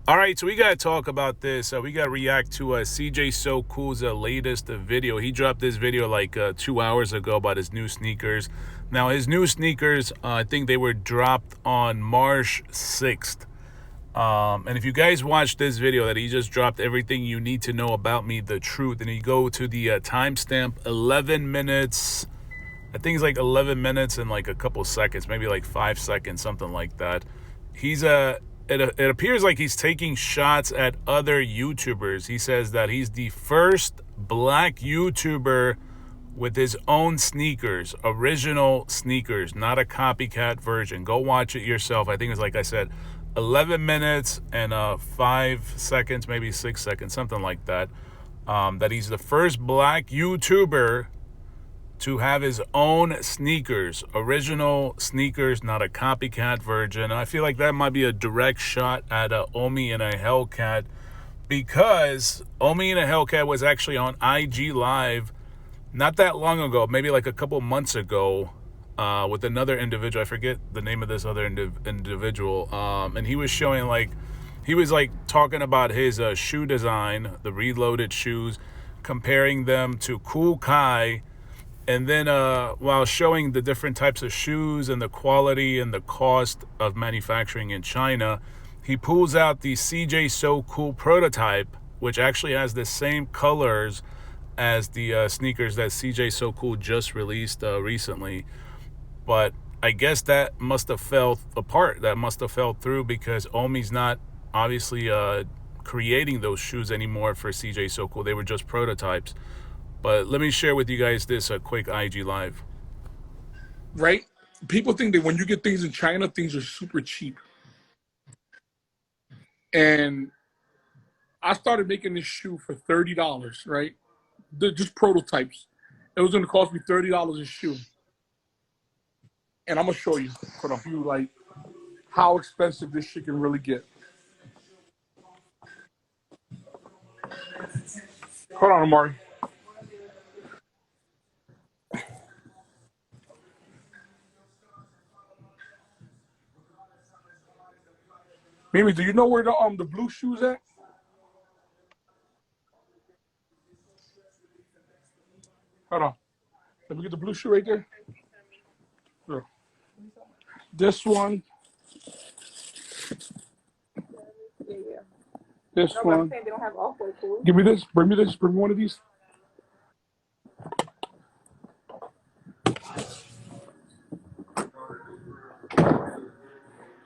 All right, so we got to talk about this. We got to react to CJ So Cool's latest video. He dropped this video like 2 hours ago about his new sneakers. Now, his new sneakers, I think they were dropped on March 6th. And if you guys watch this video that he just dropped, everything you need to know about me, the truth, and you go to the timestamp, 11 minutes, I think it's like 11 minutes and like a couple seconds, maybe like 5 seconds, something like that. He's it appears like he's taking shots at other YouTubers. He says that he's the first black YouTuber with his own sneakers, original sneakers, not a copycat version. Go watch it yourself. I think it's like I said, 11 minutes and 5 seconds, maybe 6 seconds, something like that. That he's the first black YouTuber to have his own sneakers, original sneakers, not a copycat version. I feel like that might be a direct shot at OMI and a HELLCAT, because OMI and a HELLCAT was actually on IG Live not that long ago, maybe like a couple months ago, with another individual. I forget the name of this other individual. And he was showing he was talking about his shoe design, the reloaded shoes, comparing them to Cool Kai. And then while showing the different types of shoes and the quality and the cost of manufacturing in China, he pulls out the CJ So Cool prototype, which actually has the same colors as the sneakers that CJ So Cool just released recently. But I guess that must have fell apart. That must have fell through, because OMI's not obviously creating those shoes anymore for CJ So Cool. They were just prototypes. But let me share with you guys this quick IG Live. Right? People think that when you get things in China, things are super cheap. And I started making this shoe for $30, right? Just prototypes. It was going to cost me $30 a shoe. And I'm going to show you for a few, like, how expensive this shit can really get. Hold on, Amari. Mimi, do you know where the blue shoes at? Hold on. Let me get the blue shoe right there. Sure. This one. This one. They don't have Give me this. Bring me this. Bring me one of these.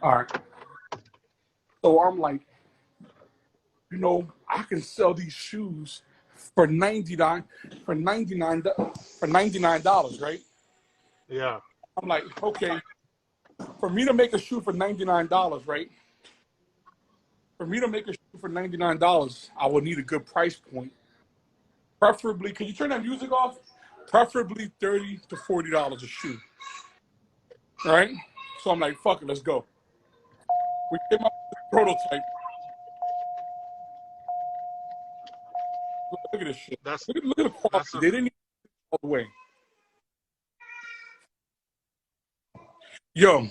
All right. So I'm like, I can sell these shoes for $99, right? Yeah. I'm like, okay, for me to make a shoe for $99, right? For me to make a shoe for $99, I would need a good price point. Preferably, can you turn that music off? Preferably $30 to $40 a shoe. All right? So I'm like, fuck it, let's go. We came up with a prototype. Look at this shit. Look at the quality. They didn't even all the way. Yo,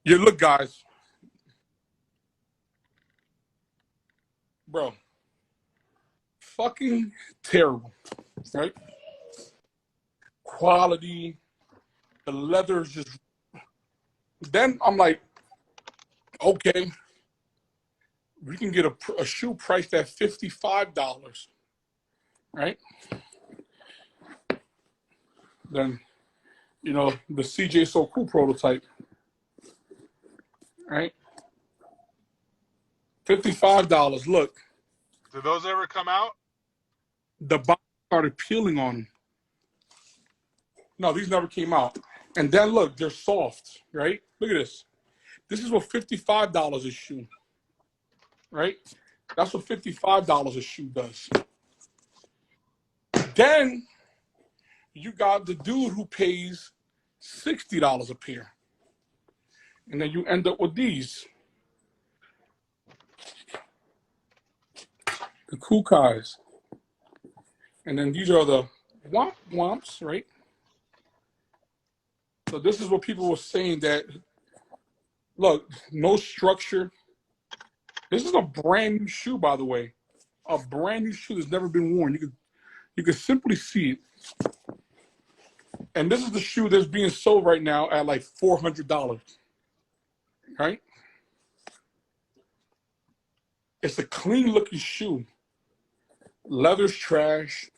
look, guys. Bro. Fucking terrible, right? Quality. The leather's just... Then I'm like, okay, we can get a shoe priced at $55, right? Then, the CJ So Cool prototype, right? $55. Look. Did those ever come out? The box started peeling on them. No, these never came out. And then look, they're soft, right? Look at this. This is what $55 a shoe, right? That's what $55 a shoe does. Then you got the dude who pays $60 a pair. And then you end up with these. The Cool Kais. And then these are the Womps, right? So this is what people were saying, that, look, no structure, This is a brand new shoe, by the way. A brand new shoe that's never been worn. You can simply see it. And this is the shoe that's being sold right now at like $400. Right? It's a clean looking shoe. Leather's trash.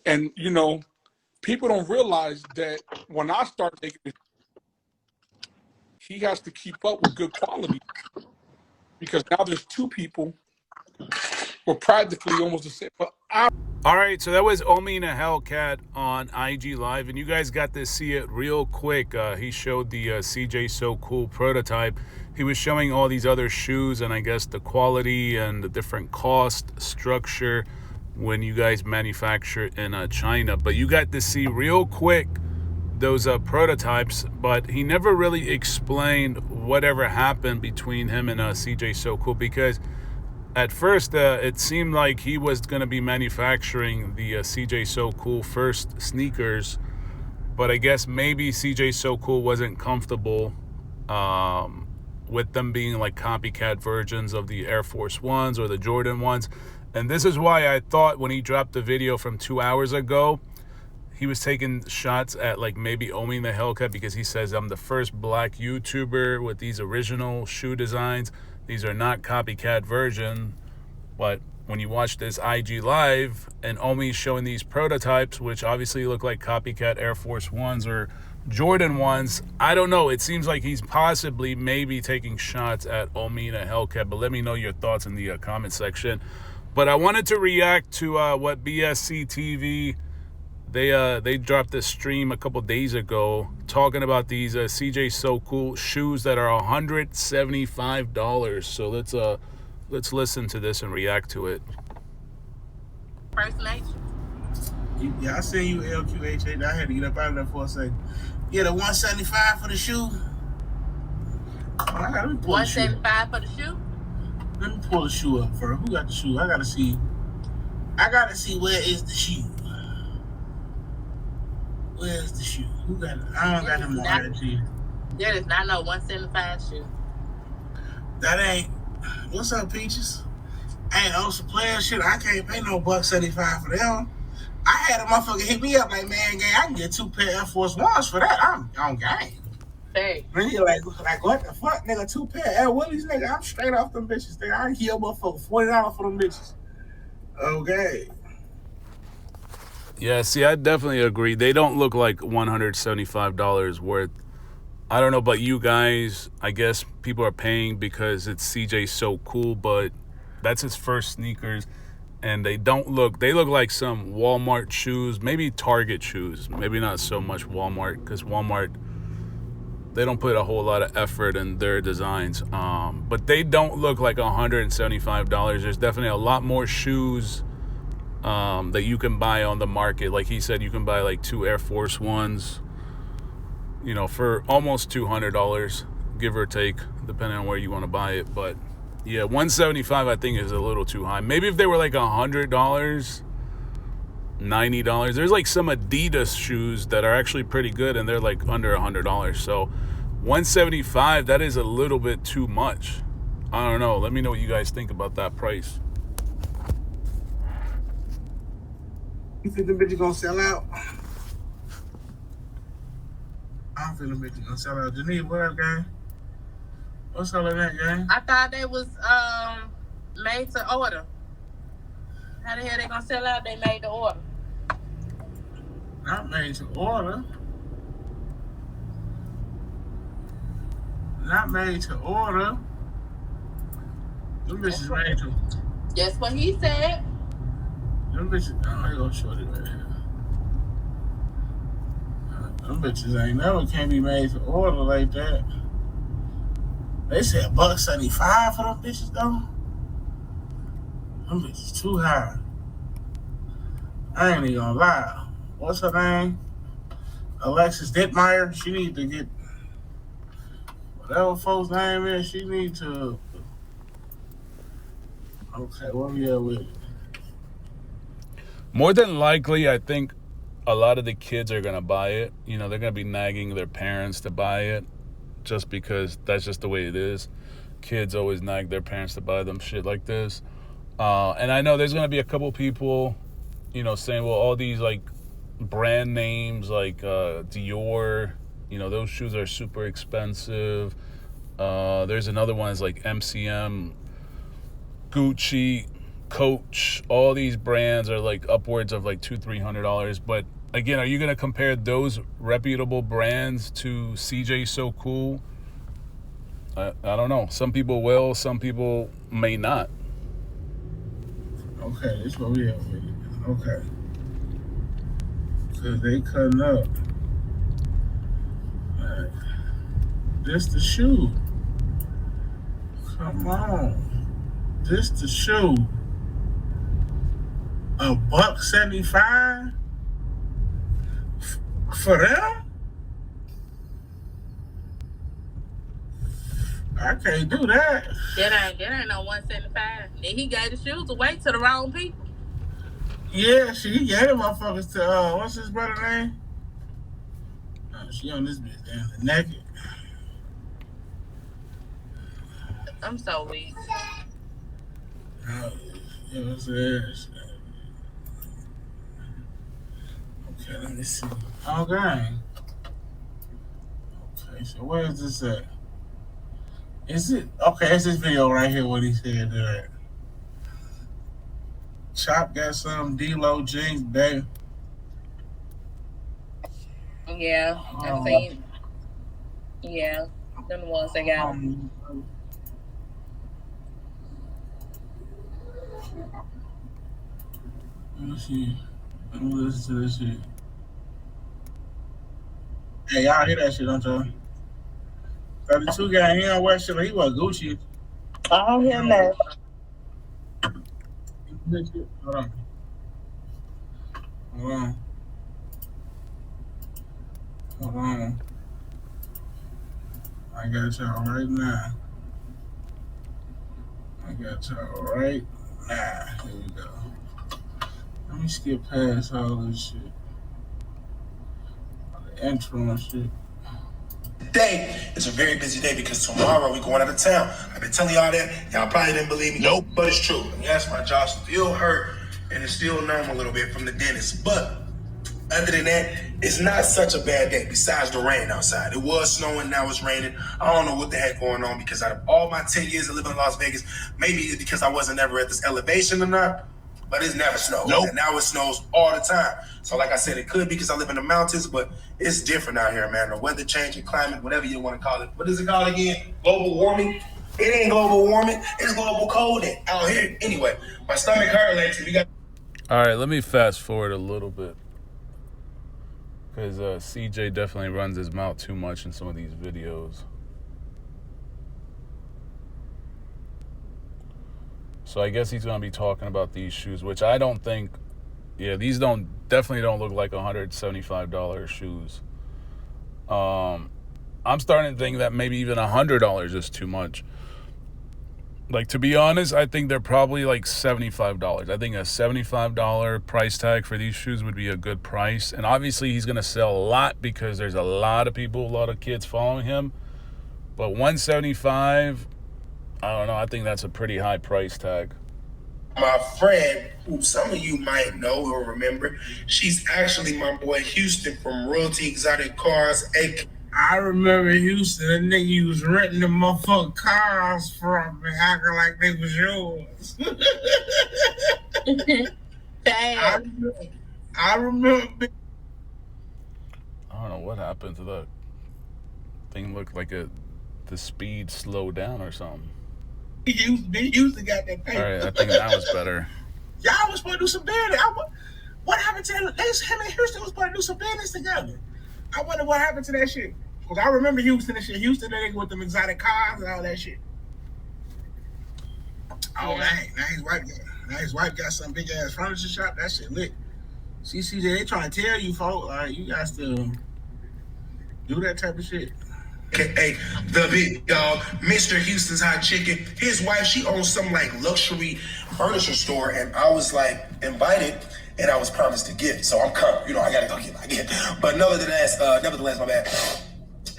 And you know, people don't realize that when I start making it, he has to keep up with good quality because now there's two people who are practically almost the same. But All right, so that was OMI and a HELLCAT on IG Live, and you guys got to see it real quick. He showed the CJ So Cool prototype. He was showing all these other shoes and I guess the quality and the different cost structure when you guys manufacture in China. But you got to see real quick those prototypes, but he never really explained whatever happened between him and CJ So Cool, because at first, it seemed like he was going to be manufacturing the CJ So Cool first sneakers, but I guess maybe CJ So Cool wasn't comfortable with them being like copycat versions of the Air Force Ones or the Jordan ones. And this is why I thought when he dropped the video from 2 hours ago, he was taking shots at like maybe OMI and the HELLCAT, because he says, I'm the first black YouTuber with these original shoe designs. These are not copycat version. But when you watch this IG Live and OMI's showing these prototypes, which obviously look like copycat Air Force Ones or Jordan ones, I don't know. It seems like he's possibly maybe taking shots at OMI and a HELLCAT. But let me know your thoughts in the comment section. But I wanted to react to what BSC TV, they dropped this stream a couple days ago talking about these CJ So Cool shoes that are $175. So let's listen to this and react to it. First Nation. Yeah, I seen you LQHH. I had to get up out of there for a second. Yeah, the 175 for the shoe. Let me pull 175 for the shoe. Let me pull the shoe up first. Who got the shoe? I gotta see where is the shoe. Where's the shoe? Who got it? I don't got him on IG. There is not no 175 shoe. That ain't. What's up, Peaches? Ain't on some player shit. I can't pay no $175 for them. I had a motherfucker hit me up like, man, gang, I can get 2 pair Air Force Ones for that. I'm on game. Hey. Man, you're like, what the fuck, nigga? 2 pair Air Willies, nigga. I'm straight off them bitches, nigga. I can heal motherfucker $40 for them bitches. Okay. Yeah, see, I definitely agree. They don't look like $175 worth. I don't know about you guys. I guess people are paying because it's CJ So Cool, but that's his first sneakers. And they look like some Walmart shoes, maybe Target shoes. Maybe not so much Walmart, because Walmart, they don't put a whole lot of effort in their designs. But they don't look like $175. There's definitely a lot more shoes that you can buy on the market. Like he said, you can buy like 2 Air Force Ones, you know, for almost $200, give or take, depending on where you want to buy it. But yeah, $175 I think is a little too high. Maybe if they were like $100, $90. There's like some Adidas shoes that are actually pretty good and they're like under $100. So $175, that is a little bit too much. I don't know. Let me know what you guys think about that price. You think the bitch gonna sell out? I don't think the bitch gonna sell out. Janine, what up, gang? What's all of that, gang? I thought they was made to order. How the hell they gonna sell out? They made to order. Not made to order. Not made to order. Them bitches made to. That's what he said. Them bitches. Oh, I gonna show it right here. Them bitches ain't never can't be made to order like that. They said $175 for them bitches though. Them bitches too high. I ain't even gonna lie. What's her name? Alexis Dittmeyer. She need to get whatever folks' name is. She need to. Okay, where we at with it? More than likely, I think a lot of the kids are going to buy it. You know, they're going to be nagging their parents to buy it just because that's just the way it is. kids always nag their parents to buy them shit like this. And I know there's going to be a couple people, you know, saying, well, all these, like, brand names, like Dior, you know, those shoes are super expensive. There's another one, is like MCM, Gucci, Coach. All these brands are, like, upwards of, like, $200-$300. But, again, are you going to compare those reputable brands to CJ So Cool? I don't know. Some people will. Some people may not. Okay, this is what we have for you. Okay. Because they cutting up. Alright. This the shoe. Come on. This the shoe. $1.75 for them? I can't do that. That ain't no 175. Then he gave the shoes away to the wrong people. Yeah, she gave them motherfuckers to what's his brother name? She on this bitch down the naked. I'm so weak. You know what I'm saying? Okay, let me see. Okay. Okay, so where is this at? Is it okay? It's this video right here. What he said there. Chop got some D-Lo jeans, baby. Yeah, I seen. Yeah, them the ones they got. Let me see. Let me listen to this shit. Hey, y'all hear that shit, don't y'all? 32 guy, he don't wear shit like he was Gucci. I don't hear that. Hold on. Hold on. Hold on. I got y'all right now. Here we go. Let me skip past all this shit. All the intro and shit. Today is a very busy day because tomorrow we're going out of town. I've been telling y'all that. Y'all probably didn't believe me. Nope. But it's true. Yes, my jaw still hurt and it's still numb a little bit from the dentist. But other than that, it's not such a bad day besides the rain outside. It was snowing, now it's raining. I don't know what the heck going on because out of all my 10 years of living in Las Vegas, maybe it's because I wasn't ever at this elevation or not, but it's never snowed. Nope. And now it snows all the time. So like I said, it could be because I live in the mountains, but it's different out here, man. The weather changing, climate, whatever you want to call it. What is it called again? Global warming? It ain't global warming. It's global cold out here. Anyway, my stomach hurt lately. All right, let me fast forward a little bit. Because CJ definitely runs his mouth too much in some of these videos. So I guess he's going to be talking about these shoes, which I don't think, yeah, these definitely don't look like $175 shoes. I'm starting to think that maybe even $100 is too much. Like, to be honest, I think they're probably like $75. I think a $75 price tag for these shoes would be a good price. And obviously he's going to sell a lot because there's a lot of people, a lot of kids following him. But $175, I don't know. I think that's a pretty high price tag. My friend, who some of you might know or remember, she's actually my boy Houston from Royalty Exotic Cars, I remember Houston, the nigga you was renting the motherfucking cars from and acting like they was yours. I remember. I don't know what happened to that thing. Looked like the speed slowed down or something. Houston got that paper. All right, I think that was better. Y'all was supposed to do some business. What happened to that? Him and Houston was supposed to do some business together. I wonder what happened to that shit. Because I remember Houston and shit. Houston, that nigga with them exotic cars and all that shit. Oh, now his wife got some big ass furniture shop. That shit lit. CJ, they trying to tell you, folks, you guys to do that type of shit. Hey, the big dog, Mr. Houston's Hot Chicken. His wife, she owns some like luxury furniture store, and I was like invited, and I was promised a gift. So I'm coming. I gotta go get my gift. But nevertheless, my bad.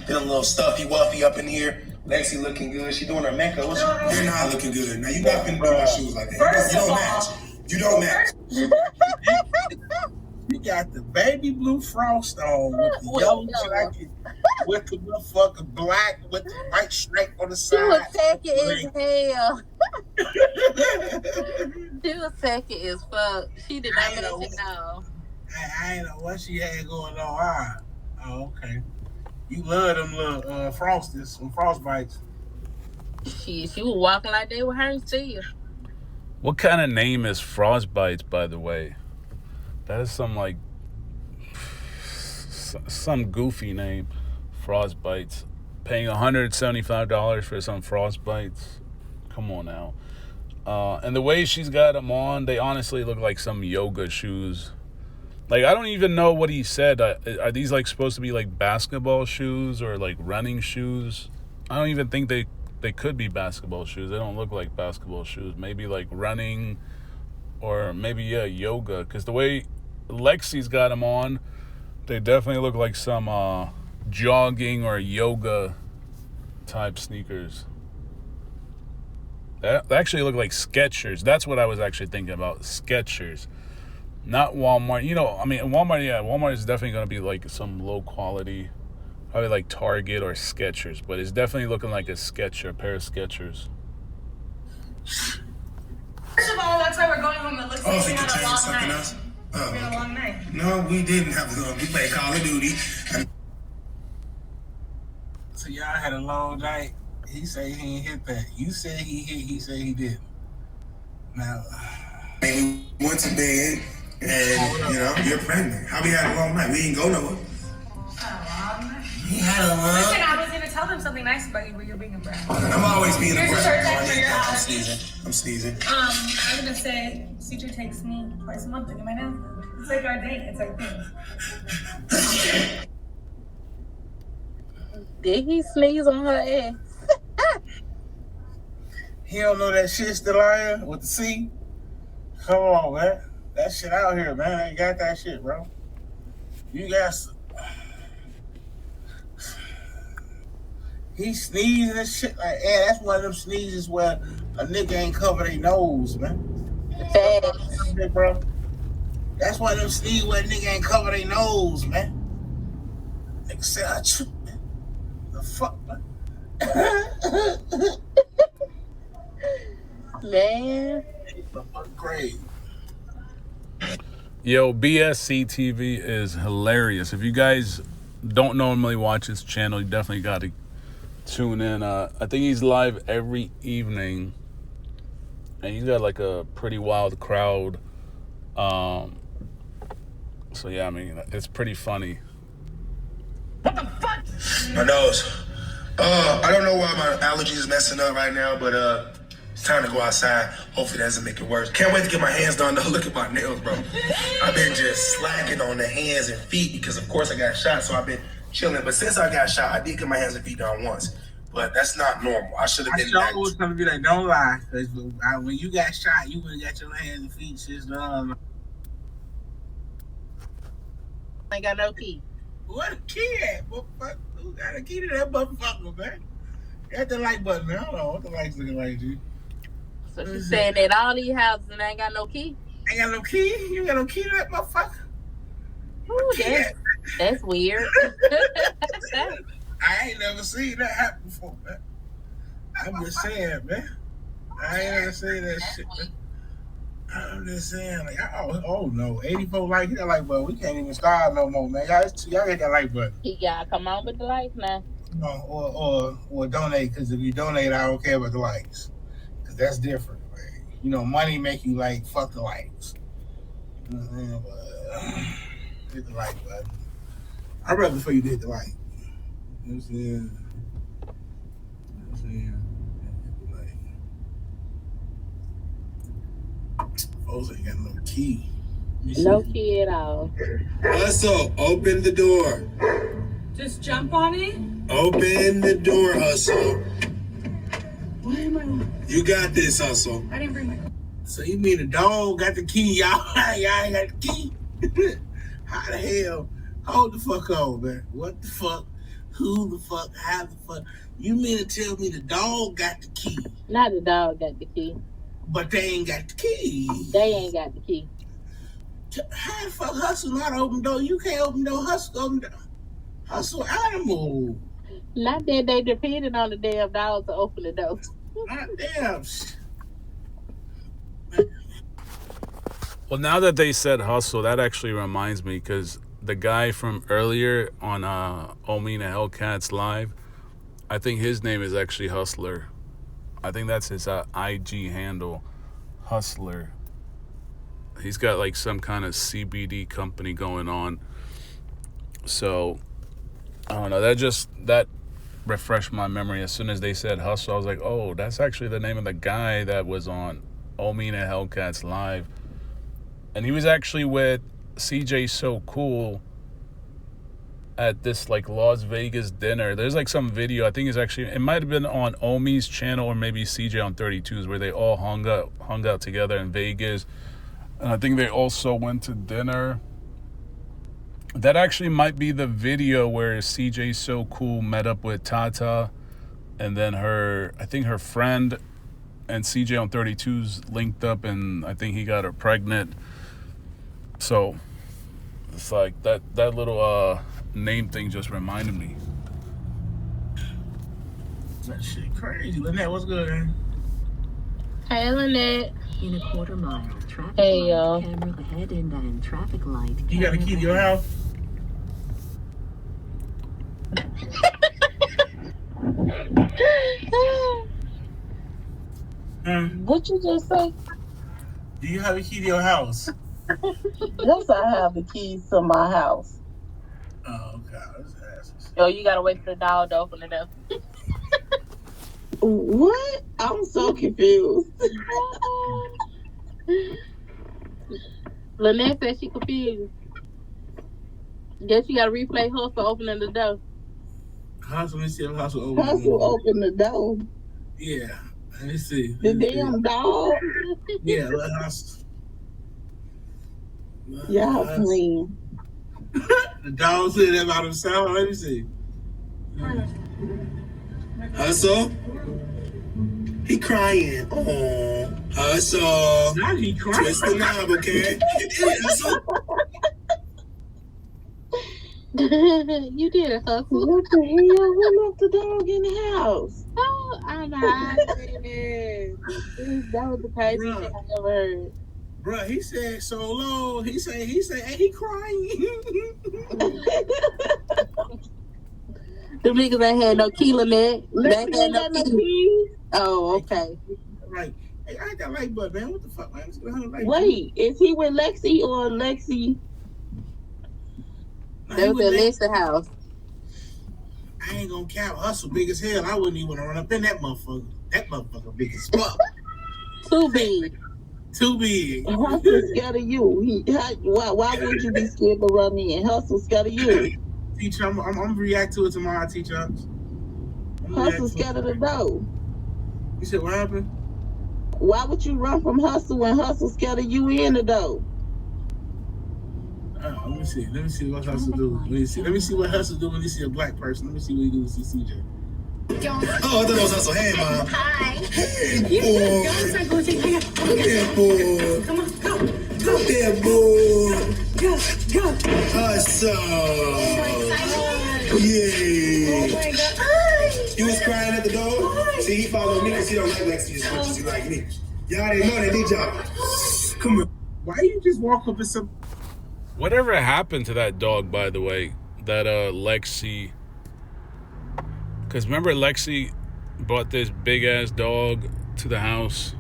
Feeling a little stuffy, wuffy up in here. Lexi looking good. She doing her makeup. You're not looking good. Now you not finna do my shoes like that. You don't match. You don't match. You got the baby blue frost on with the yellow jacket, with the motherfucking black, with the white stripe on the side. She was tacky as hell. She was tacky as fuck. She did not make it now. I ain't know what she had going on. Oh, okay. You love them little frosties, some frostbites. She was walking like they were her still. What kind of name is Frostbites, by the way? That is some goofy name. Frostbites. Paying $175 for some Frostbites. Come on now. And the way she's got them on, they honestly look like some yoga shoes. Like, I don't even know what he said. Are these like supposed to be like basketball shoes or like running shoes? I don't even think they could be basketball shoes. They don't look like basketball shoes. Maybe like running or maybe, yoga. Because the way Lexi's got them on, they definitely look like some jogging or yoga type sneakers. They actually look like Skechers. That's what I was actually thinking about. Skechers. Not Walmart. Walmart is definitely going to be like some low quality, probably like Target or Skechers, but it's definitely looking like a pair of Skechers. First of all, that's why we're going home. It looks like we had a long night. Else? We had a long night. No, we didn't have to go. We played Call of Duty. So y'all had a long night. He said he ain't hit that. You said he hit. He said he didn't. Now, we went to bed, and you're pregnant. How we had a long night? We didn't go nowhere. We had a long. Listen, I was gonna tell them something nice about you, but you're being a brat. I'm always being a Here's brat. your shirt for your house. I'm sneezing. I'm gonna say CJ takes me twice a month to get my nails done. It's like our date. It's our thing. Did he sneeze on her ass? he don't know that shit still out here with the C. Come on, man. That shit out here, man. I ain't got that shit, bro. You guys. He sneezing and shit like, that's one of them sneezes where a nigga ain't cover their nose, man. Facts. Bro. That's one of them sneezes where a nigga ain't cover their nose, man. Nigga said, I tripped, man. The fuck, man? Man. Great. Yo, BSC TV is hilarious. If you guys don't normally watch his channel, you definitely got to tune in. I think he's live every evening, and he's got like a pretty wild crowd. So yeah, I mean, it's pretty funny. What the fuck? My nose. I don't know why my allergies is messing up right now, but it's time to go outside. Hopefully that doesn't make it worse. Can't wait to get my hands done though. Look at my nails, bro. I've been just slacking on the hands and feet because of course I got shot, so I've been chilling. But since I got shot, I did get my hands and feet done once. But that's not normal. I should have been back. I was gonna be like, don't lie. Cause when you got shot, you would have got your hands and feet just done. Ain't got no key. What a key at? Who got a key to that motherfucker, man? Got the light button, man. I don't know what the light's looking like, dude. So she's saying that all these houses and ain't got no key? Ain't got no key? You ain't got no key to that motherfucker? Ooh, that's weird. I ain't never seen that happen before, man. I'm just saying, man. I ain't never seen that shit, man. I'm just saying, like, oh no, 84 light, hit that light button. We can't even start no more, man. Y'all get that light button. He gotta come on with the lights now. Or donate, because if you donate, I don't care about the lights. Because that's different, man. You know, money make you like, fuck the lights. You know what I'm saying? But, hit the light button. I'd rather for you to hit the light. You know what I'm saying? You know what I'm saying? Folks ain't got no key. No key at all. Hustle, open the door. Just jump on it. Open the door, Hustle. Why am I? You got this, Hustle. I didn't bring my. So you mean the dog got the key? Y'all ain't got the key? How the hell? Hold the fuck on, man. What the fuck? Who the fuck? How the fuck? You mean to tell me the dog got the key? Not the dog got the key. But they ain't got the key. They ain't got the key. How the fuck Hustle not open door? You can't open door. Hustle open door. Hustle animal. Not that they depended on the damn dog to open the door. Not damn. Well, now that they said Hustle, that actually reminds me, because the guy from earlier on OMI and HELLCAT's live, I think his name is actually Hustler. I think that's his IG handle, Hustler. He's got like some kind of CBD company going on. So, I don't know. That refreshed my memory. As soon as they said Hustle, I was like, oh, that's actually the name of the guy that was on OMI and HELLCAT's live. And he was actually with CJ So Cool at this like Las Vegas dinner. There's like some video, I think it might have been on OMI's channel or maybe CJ on 32's, where they all hung out together in Vegas. And I think they also went to dinner. That actually might be the video where CJ So Cool met up with Tata, and then I think her friend and CJ on 32's linked up, and I think he got her pregnant. So it's like that little name thing just reminded me. That shit crazy. Lynette, what's good, man? Hey, Lynette. In a quarter mile, traffic Hey, light, y'all. camera ahead and then traffic light. You got a key to your house? What you just say? Do you have a key to your house? Yes, I have the keys to my house. Oh, God. Oh, you gotta wait for the dog to open it up. What? I'm so confused. Lynette said she confused. Guess you gotta replay her for opening the door. Hustle, let me see if Hustle open Hustle open the door. Yeah. Let me see. The damn dog. Yeah, let Hustle. Y'all playing. The dog said that about himself. Let me see. Hustle? He crying. Oh, Hustle. Now he crying. Twist the knob, okay? Hustle. You did it, Hustle. What the hell? Who left the dog in the house? Oh, I'm hiding. That was the craziest thing I ever heard. Bruh, he said solo. He said, hey, he crying. The niggas ain't had no key, Lynette. They ain't had no Let key. me Oh, okay. Like, hey, I ain't got light bulb, man. What the fuck, man? Wait, is he with Lexi or Lexi? They was at Lex's house. I ain't gonna cap. Hustle big as hell. I wouldn't even want to run up in that motherfucker. That motherfucker big as fuck. Too big. Too big. Hustle's scared of you. Why would you be scared to run in? Hustle's scared of you. Teacher, I'm gonna react to it tomorrow, teacher. Hustle's scared of the door. You said what happened? Why would you run from Hustle when Hustle's scared of you in the door? Let me see what Hustle do. Let me see what Hustle do when he see a black person. Let me see what he do with CJ. Oh, I thought it was Hustle. Hey, Mom. Hi. Hey, boy. Come here, boy. Come on, go. Come here, boy. Go. Hustle. Oh Yeah. my God. Hi. You was crying at the door? See, he followed me because he don't like Lexi as much as he like me. Y'all didn't know that, did y'all? Come here. Why you just walk up and some? Whatever happened to that dog, by the way? That Lexi. Because remember, Lexi brought this big ass dog to the house.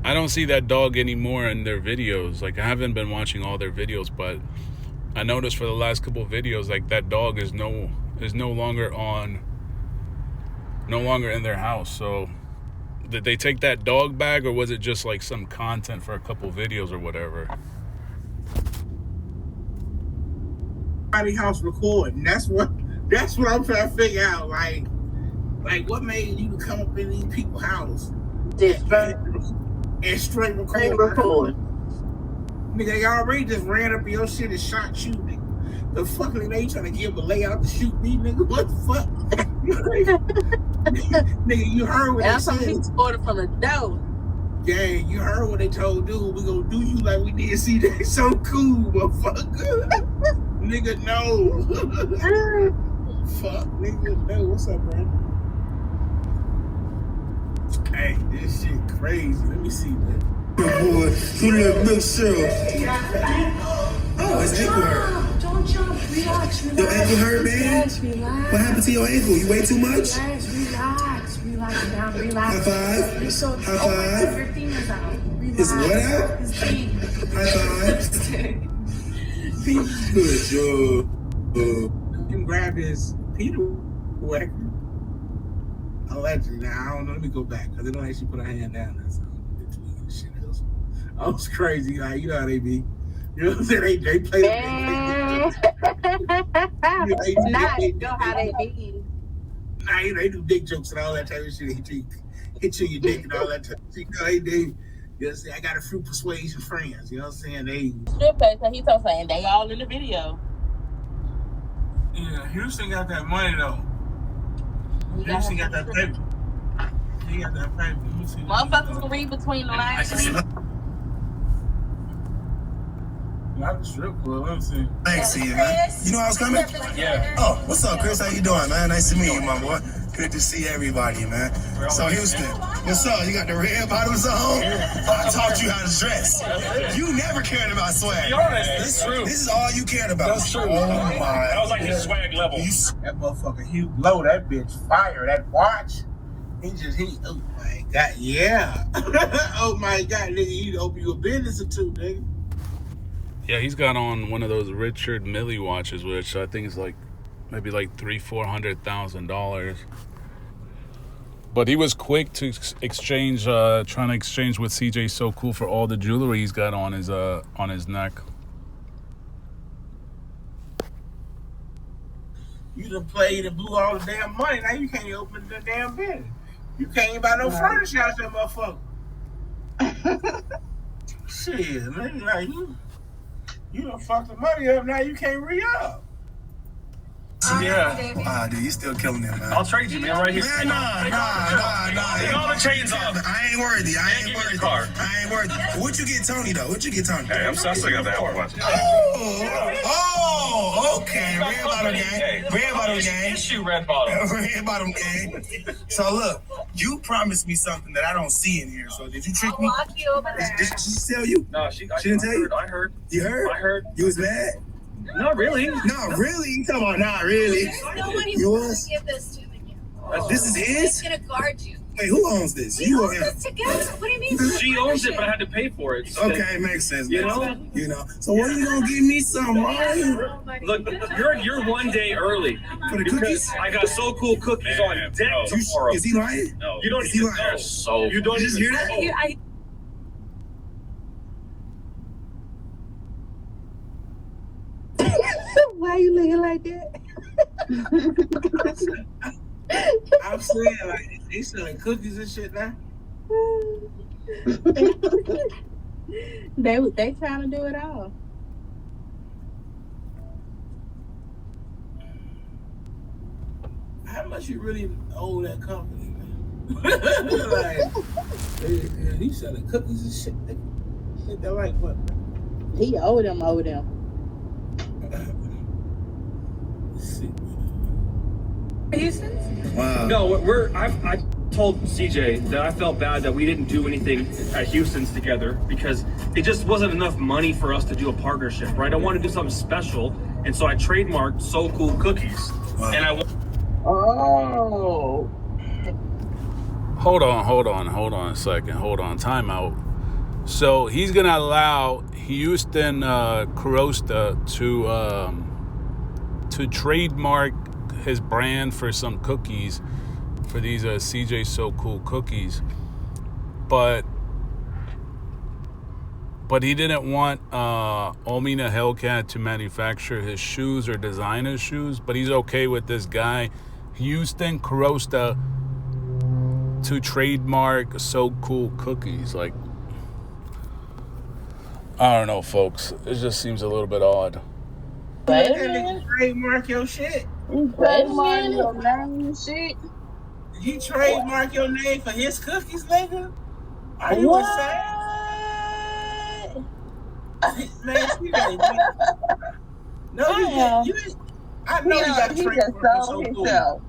I don't see that dog anymore in their videos. Like, I haven't been watching all their videos, but I noticed for the last couple of videos, like, that dog is no longer in their house. So did they take that dog back, or was it just like some content for a couple videos or whatever? House recording. That's what I'm trying to figure out. Like what made you come up in these people's house and straight record? Record. Nigga, they already just ran up in your shit and shot you. The fuck, nigga, you trying to give him a layout to shoot me, nigga? What the fuck? Nigga, you heard what they said. He ordered from the door. Gang, you heard what they told dude. We gonna do you like we did CJ. So cool, motherfucker. Nigga, no. Fuck, nigga, no. What's up, bro? Hey, this shit crazy. Let me see, man. Boy, who that big sheriff? Oh, his ankle hurt. Don't jump. Relax. Your ankle hurt, man? Yes, relax. What happened to your ankle? You weigh too much? Yes, relax. Relax down. Relax. High five. You're so High five. your fingers out. Relax. His what out? His feet. High five. Good job. Him grab his Peter whacker. Allegedly. Now, I don't know. Let me go back because they don't actually put a hand down there. So shit else. I was crazy. Like, you know how they be. You know what I'm saying? They play Nah, you know how they be. Nah, you know, they do dick jokes and all that type of shit. Hit you in your dick and all that type of shit. You know, they do. You know what I'm saying? I got a few persuasion friends. You know what I'm saying? They. Strip place, so he's so saying they all in the video. Yeah, Houston got that money though. Houston got that paper. He got that paper. Motherfuckers can read between the lines. Not the strip club, I'm saying. Thanks, see you, man. You know I was coming? Yeah. Oh, what's up, Chris? How you doing, man? Nice to meet you, my boy. Good to see everybody, man. So, Houston, what's up? You got the red bottoms on? I taught you how to dress. You never cared about swag. That's true. This is all you cared about. That's true. Oh, my. That was like his swag level. That motherfucker, he blow that bitch fire. That watch, oh my God, yeah. Oh my God, nigga, he'd open you a business or two, nigga. Yeah, he's got on one of those Richard Mille watches, which I think is like maybe like $300,000-$400,000. But he was quick to exchange, trying to exchange with CJ So Cool for all the jewelry he's got on his neck. You done played and blew all the damn money. Now you can't even open the damn business. You can't even buy no furniture out there, motherfucker. Shit, man, like you done fucked the money up. Now you can't re-up. Yeah. Wow, dude, you still killing it, man. I'll trade you, man, right here. Man, nah. Take all the chains off. I ain't worthy. I ain't worthy. Car. I ain't worthy. What'd you get Tony, though? What'd you get Tony? Hey, I still got the Apple Watch. Oh, okay. Red bottom gang. Red bottom gang. Issue red bottom. Red bottom gang. So, look, you promised me something that I don't see in here. So, did you trick me? I'll walk you over there. Did she tell you? No, she didn't tell you? I heard. You heard? I heard. You was mad? Not really. Not really? You talking about not really? Nobody Yours? will give this to me. This is He's his? gonna guard you. Wait, who owns this? We You or own him? this together. What do you mean? She owns it, but I had to pay for it. So Okay, makes sense. You makes know? sense. You know. So when you gonna give me some, right? Look, you're one day early For the because cookies? I got So Cool cookies on deck tomorrow. Is he lying? No. You don't Is he even lying? know. So you don't You just even hear that? know. Why you looking like that? I'm saying, like, they selling cookies and shit now. They trying to do it all. How much you really owe that company, man? Like, he selling cookies and shit. They're like what? He owed them. Wow. No, I told CJ that I felt bad that we didn't do anything at Houston's together because it just wasn't enough money for us to do a partnership, right? I wanted to do something special, and so I trademarked So Cool Cookies. Wow. And I Oh. Hold on a second. Hold on. Time out. So he's gonna allow Houston Crosta to trademark his brand for some cookies, for these CJ So Cool cookies, but he didn't want OMI HELLCAT to manufacture his shoes or design his shoes, but he's okay with this guy Houston Crosta to trademark So Cool cookies. Like, I don't know, folks. It just seems a little bit odd. Wait let a that nigga minute. trademark your shit? You Wait a trademark minute. your name and shit. He What? trademark your name for his cookies, nigga? Are you insane? What? Man, CJ, man. No, I you did. am. You didn't. I know he got a He just trademark on sold so cool. himself.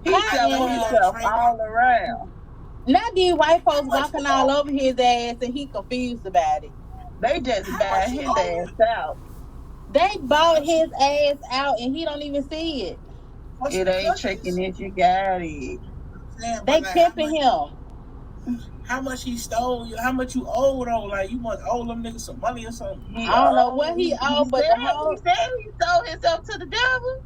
He I I selling know he got am. a himself trademark. all around. Now these white How folks much you walking all owe? over his ass and he confused about it. They just How much buying you his owe him? ass out. They How bought much you his ass out and he don't even see it. for It some ain't tricking cookies? if you got it. Yeah, but They like pimping him. how much he stole you? How much you owe though? Like you must owe them niggas some money or something. He I don't know what he owed, but the he whole said he sold himself to the devil.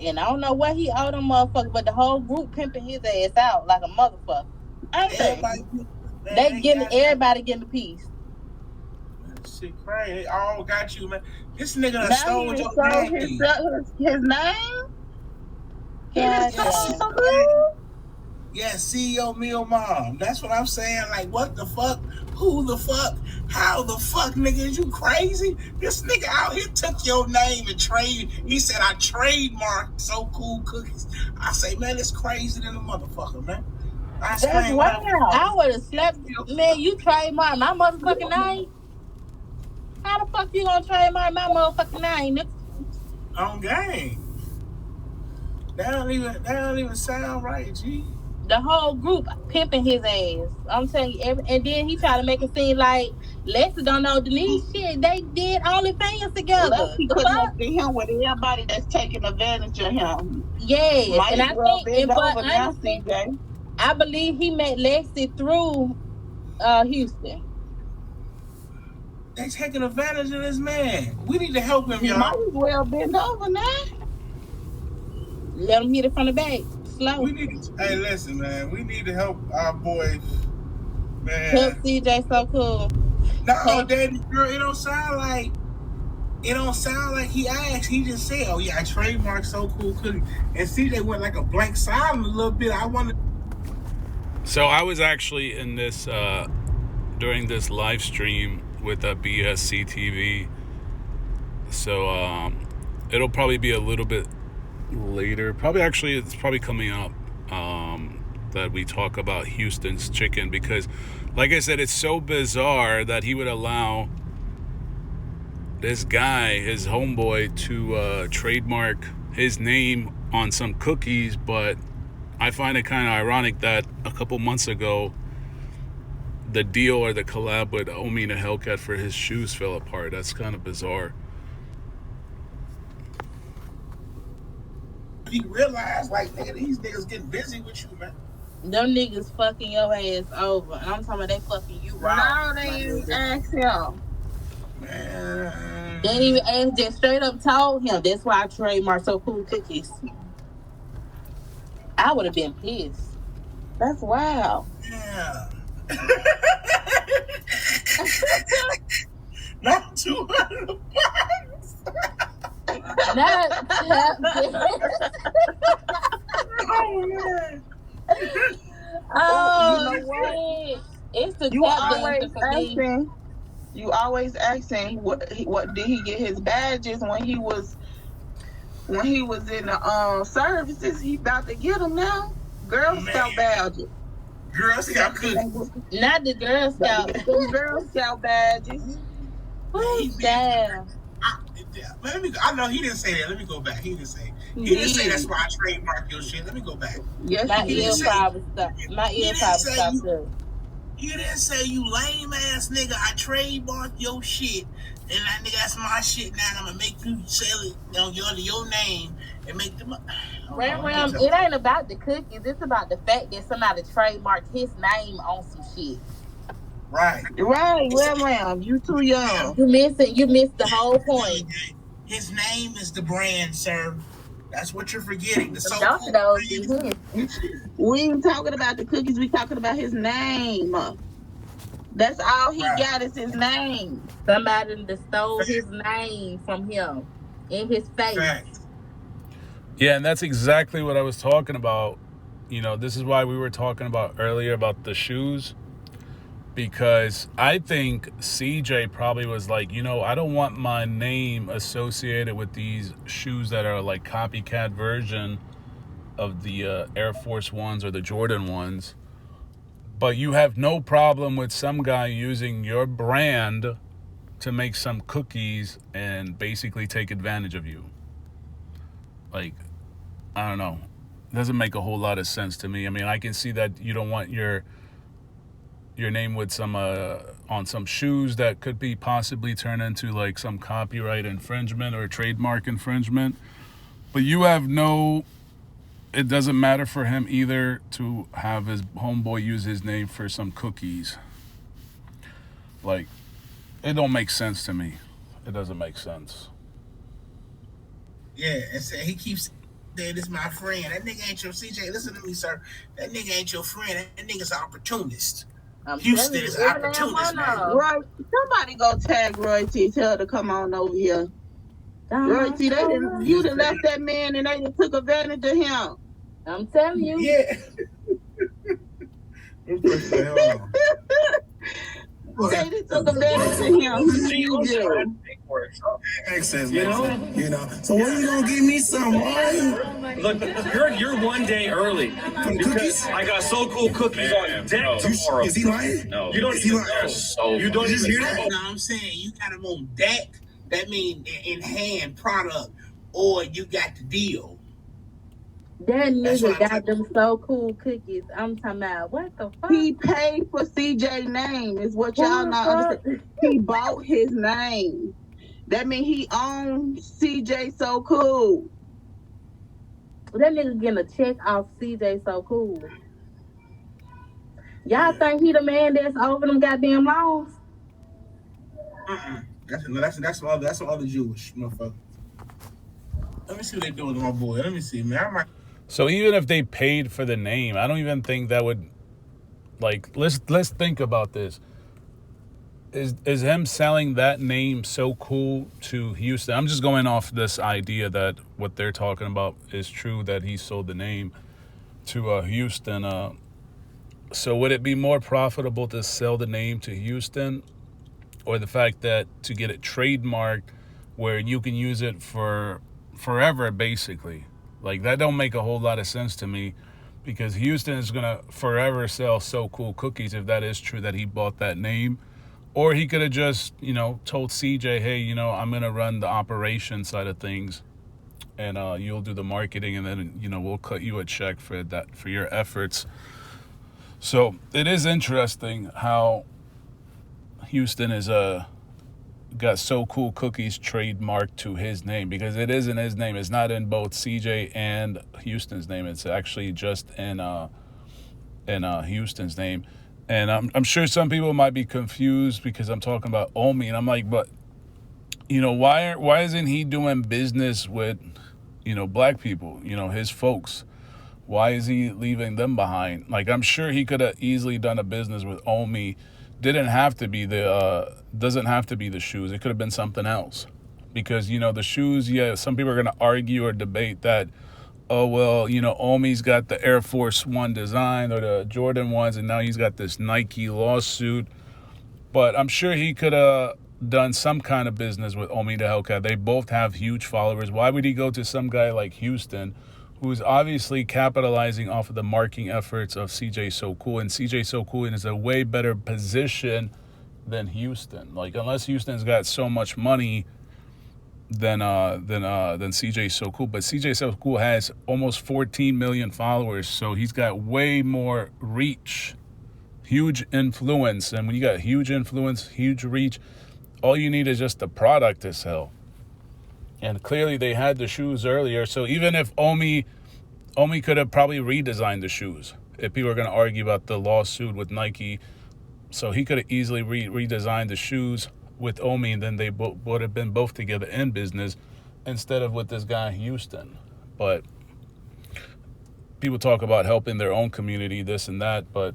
and I don't know what he owed them motherfuckers, but the whole group pimping his ass out like a motherfucker. Ain't they? Everybody, man, they got Everybody getting a piece. shit crazy. They all got you, man. This nigga done Now he stole done your sold name. his name. He done God sold damn. so cool. Yeah, CEO Meal Mom. That's what I'm saying. Like, what the fuck? Who the fuck? How the fuck, nigga? Is you crazy? This nigga out here took your name and trade. He said, I trademarked So Cool Cookies. I say, man, it's crazy than a motherfucker, man. I That's explain what I'm wild. I would have slept. Man, you trademark my motherfucking name. How the fuck you gonna trademark my motherfucking name, nigga? on game. That don't even sound right, G. The whole group pimping his ass. I'm telling you, and then he tried to make it seem like Lexi don't know Denise shit. They did OnlyFans together. Lexi The fuck? connected him with everybody that's taking advantage of him. Yes, Might and as I well think, bend but over now, honestly, CJ. I believe he met Lexi through Houston. They taking advantage of this man. We need to help him, He might y'all. as well bend over now. Let him hit it from the back, We slow. need to, hey, listen, man. We need to help our boy, Help man. CJ so cool. No, Hey, Daddy girl, it don't sound like he asked. He just said, "Oh yeah, I trademarked So Cool Cookie," and CJ went like a blank silent a little bit. I wanted. So I was actually in this during this live stream with BSC TV. So it'll probably be a little bit later. It's probably coming up that we talk about Houston's chicken, because, like I said, it's so bizarre that he would allow this guy, his homeboy, to trademark his name on some cookies. But I find it kind of ironic that a couple months ago, the deal or the collab with OMI and HELLCAT for his shoes fell apart. That's kind of bizarre. He realized, like, nigga, these niggas getting busy with you, man. them niggas fucking your ass over. And I'm talking about they fucking you raw. No, they ain't ask him. Man. They didn't even ask, just straight up told him. That's why I trademarked So Cool Cookies. I would have been pissed. That's wild. Yeah. Not 200 bucks. Not Oh man. oh, You know what? shit. It's the You tap dancer always for me. asking. You always asking what did he get his badges when he was in the services? He about to get them now. Girl Scout badges. Girl Scout cookies. Not the Girl Scout. Girl Scout badges. Who's damn? I know he didn't say that. Let me go back. He didn't say. He didn't say that's why I trademark your shit. Let me go back. Yes, My he ear did. probably stopped. My ear probably stopped too. He didn't say, you lame ass nigga, I trademark your shit, and that nigga, that's my shit now, and I'm gonna make you sell it on your name and make them. Ram, it ain't about the cookies. It's about the fact that somebody trademarked his name on some shit. Right, Ram. You too young. You missed the whole point. His name is the brand, sir. That's what you're forgetting. The So Cool brand. We ain't talking about the cookies. We talking about his name. That's all he got is his name. Somebody that stole his name from him in his face. Yeah, and that's exactly what I was talking about. You know, this is why we were talking about earlier about the shoes. because I think CJ probably was like, I don't want my name associated with these shoes that are like copycat version of the Air Force Ones or the Jordan ones. But you have no problem with some guy using your brand to make some cookies and basically take advantage of you. Like, I don't know. It doesn't make a whole lot of sense to me. I mean, I can see that you don't want your name with some on some shoes that could be possibly turned into like some copyright infringement or trademark infringement. But you have it doesn't matter for him either to have his homeboy use his name for some cookies. Like, it don't make sense to me. It doesn't make sense. Yeah, and say he keeps saying, "This is my friend." That nigga ain't your CJ. Listen to me, sir. That nigga ain't your friend. That nigga's an opportunist. Houston is an opportunist, man. Right. Somebody go tag Roy T. Tell her to come on over here. Roy T, you done left that man and they done took advantage of him. I'm telling you. Yeah. Say they took advantage of him. Makes sense, you know. So when you gonna give me some, right? Look, you're one day early because I got so cool cookies on deck tomorrow. Is he lying? No. You don't even know. You don't even know. No, I'm saying you got him on deck. That means in hand product, or you got the deal. That nigga got them so cool cookies. I'm talking about, what the fuck? He paid for CJ name, is what y'all not understand. He bought his name. That means he owns CJ So Cool. That nigga getting a check off CJ So Cool. Y'all think he the man that's over them goddamn laws? That's some other Jewish motherfucker. Let me see what they doing with my boy. Let me see, man. So even if they paid for the name, I don't even think that would, like, let's think about this. Is him selling that name so cool to Houston? I'm just going off this idea that what they're talking about is true, that he sold the name to Houston. So would it be more profitable to sell the name to Houston, or the fact that to get it trademarked where you can use it for forever, basically? Like, that don't make a whole lot of sense to me, because Houston is going to forever sell So Cool cookies if that is true, that he bought that name. Or he could have just, told CJ, hey, I'm going to run the operation side of things, and you'll do the marketing, and then, we'll cut you a check for that, for your efforts. So it is interesting how Houston is got So Cool cookies trademarked to his name, because it is in his name. It's not in both CJ and Houston's name. It's actually just in Houston's name. And I'm sure some people might be confused because I'm talking about OMI, and I'm like, but why isn't he doing business with black people, his folks? Why is he leaving them behind? Like, I'm sure he could have easily done a business with OMI. Doesn't have to be the shoes. It could have been something else, because the shoes. Yeah, some people are gonna argue or debate that. Oh well, OMI's got the Air Force One design or the Jordan ones, and now he's got this Nike lawsuit. But I'm sure he could have done some kind of business with OMI to HELLCAT. They both have huge followers. Why would he go to some guy like Houston, who's obviously capitalizing off of the marketing efforts of CJ So Cool? And CJ So Cool is a way better position than Houston. Like, unless Houston's got so much money than CJ So Cool. But CJ So Cool has almost 14 million followers, so he's got way more reach, huge influence. And when you got huge influence, huge reach, all you need is just the product to sell. And clearly they had the shoes earlier. So even if OMI could have probably redesigned the shoes, if people are going to argue about the lawsuit with Nike, so he could have easily redesigned the shoes with OMI, and then they would have been both together in business instead of with this guy Houston. But people talk about helping their own community, this and that, but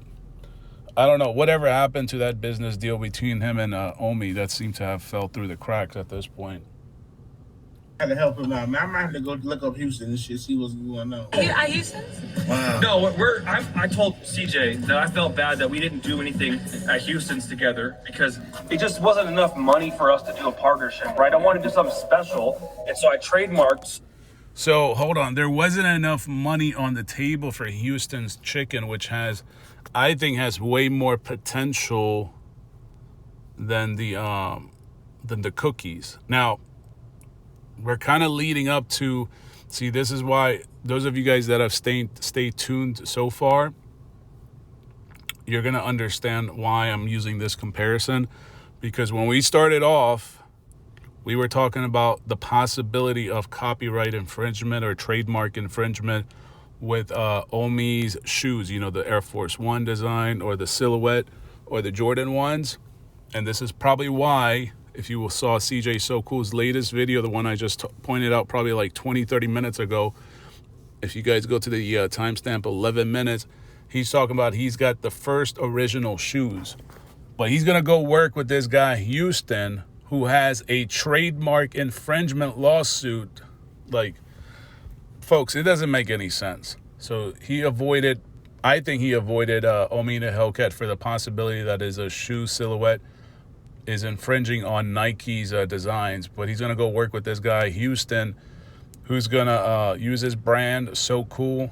I don't know. Whatever happened to that business deal between him and OMI, that seemed to have fell through the cracks at this point. had to help him out. Man, I might have to go look up Houston and shit, see what's going on. Houston? Wow. No, I told CJ that I felt bad that we didn't do anything at Houston's together because it just wasn't enough money for us to do a partnership, right? I wanted to do something special, and so I trademarked. So hold on, there wasn't enough money on the table for Houston's chicken, which I think has way more potential than the cookies. Now, we're kind of leading up to, see, this is why those of you guys that have stayed tuned so far, you're going to understand why I'm using this comparison. Because when we started off, we were talking about the possibility of copyright infringement or trademark infringement with OMI's shoes, the Air Force One design or the Silhouette or the Jordan ones. And this is probably why, if you saw CJ So Cool's latest video, the one I just pointed out probably like 20-30 minutes ago, if you guys go to the timestamp 11 minutes, he's talking about he's got the first original shoes. But he's going to go work with this guy, Houston, who has a trademark infringement lawsuit. Like, folks, it doesn't make any sense. So I think he avoided OMI and HELLCAT for the possibility that his shoe silhouette is infringing on Nike's designs. But he's going to go work with this guy, Houston, who's going to use his brand, So Cool,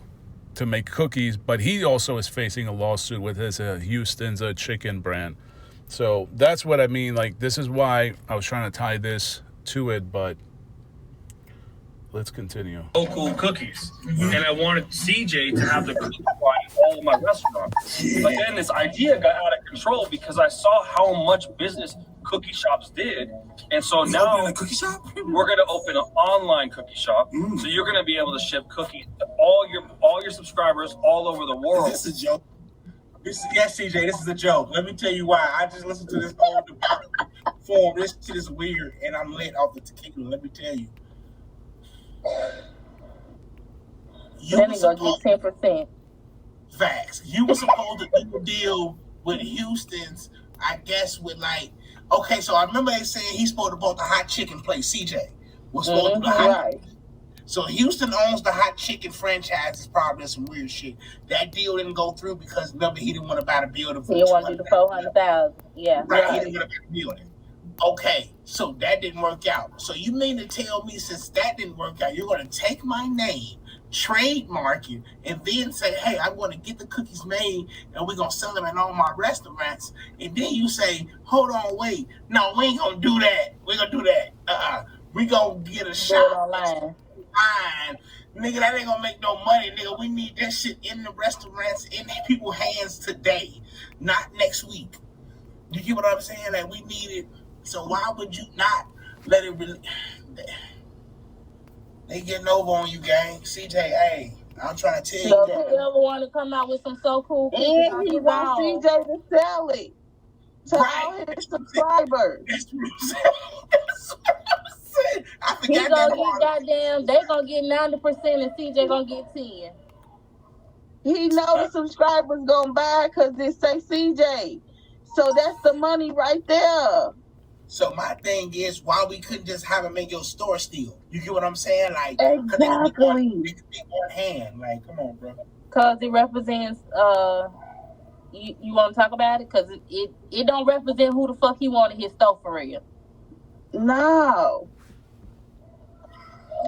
to make cookies. But he also is facing a lawsuit with his Houston's chicken brand. So that's what I mean. Like, this is why I was trying to tie this to it, but let's continue. So Cool cookies. And I wanted CJ to have the cookie line in all of my restaurants. But then this idea got out of control because I saw how much business cookie shops did. And so now a cookie shop? we're going to open an online cookie shop. So you're going to be able to ship cookies to all your subscribers all over the world. Is this a joke? Yes, CJ, this is a joke. Let me tell you why. I just listened to this whole form. This shit is weird, and I'm lit off the tequila. Let me tell you. Then he gonna get 10%. Facts. You were supposed to do a deal with Houston's, I guess, with like, okay, so I remember they saying he's supposed to bought the hot chicken place. CJ was supposed to do the hot Right. So Houston owns the hot chicken franchise. It's probably some weird shit. That deal didn't go through because remember he didn't want to buy the building for He didn't want to do the 400,000. Yeah. Right, he didn't want to buy the building. Okay, so that didn't work out. So you mean to tell me since that didn't work out, you're going to take my name, trademark it, and then say, hey, I want to get the cookies made, and we're going to sell them in all my restaurants. And then you say, hold on, wait. No, we ain't going to do that. We're going to do that. We going to get a shot. Do it online. Nigga, that ain't gonna make no money, nigga. We need that shit in the restaurants, in people's hands today, not next week. You get what I'm saying? Like, we need it. So why would you not let it really... They getting over on you, gang. CJ, hey, I'm trying to tell you So that. if you ever want to come out with some So Cool cookies, And he wants CJ to sell it to all his subscribers. That's what I'm saying. That's what I'm saying. I he forgot gonna that get part. goddamn, they gonna get 90% and CJ gonna get 10. He know the subscribers gonna buy because it say CJ. So that's the money right there. So my thing is, why we couldn't just have him in your store still? You get what I'm saying? Like, Exactly. They could be one hand. Like, come on, bro. Cause it represents you want to talk about it? Cause it don't represent who the fuck he wanted his store for real. No.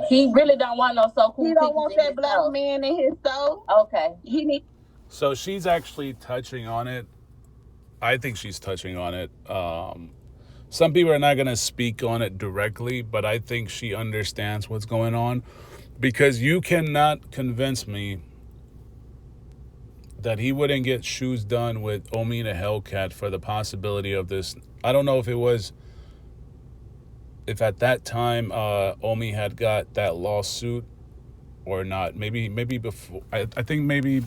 He really don't want no So Cool He cookies don't want in that his black store. man in his store. Okay. He need. So she's actually touching on it. I think she's touching on it. Some people are not going to speak on it directly, but I think she understands what's going on, because you cannot convince me that he wouldn't get shoes done with OMI and HELLCAT for the possibility of this. I don't know if at that time OMI had got that lawsuit or not. Maybe before. I think maybe.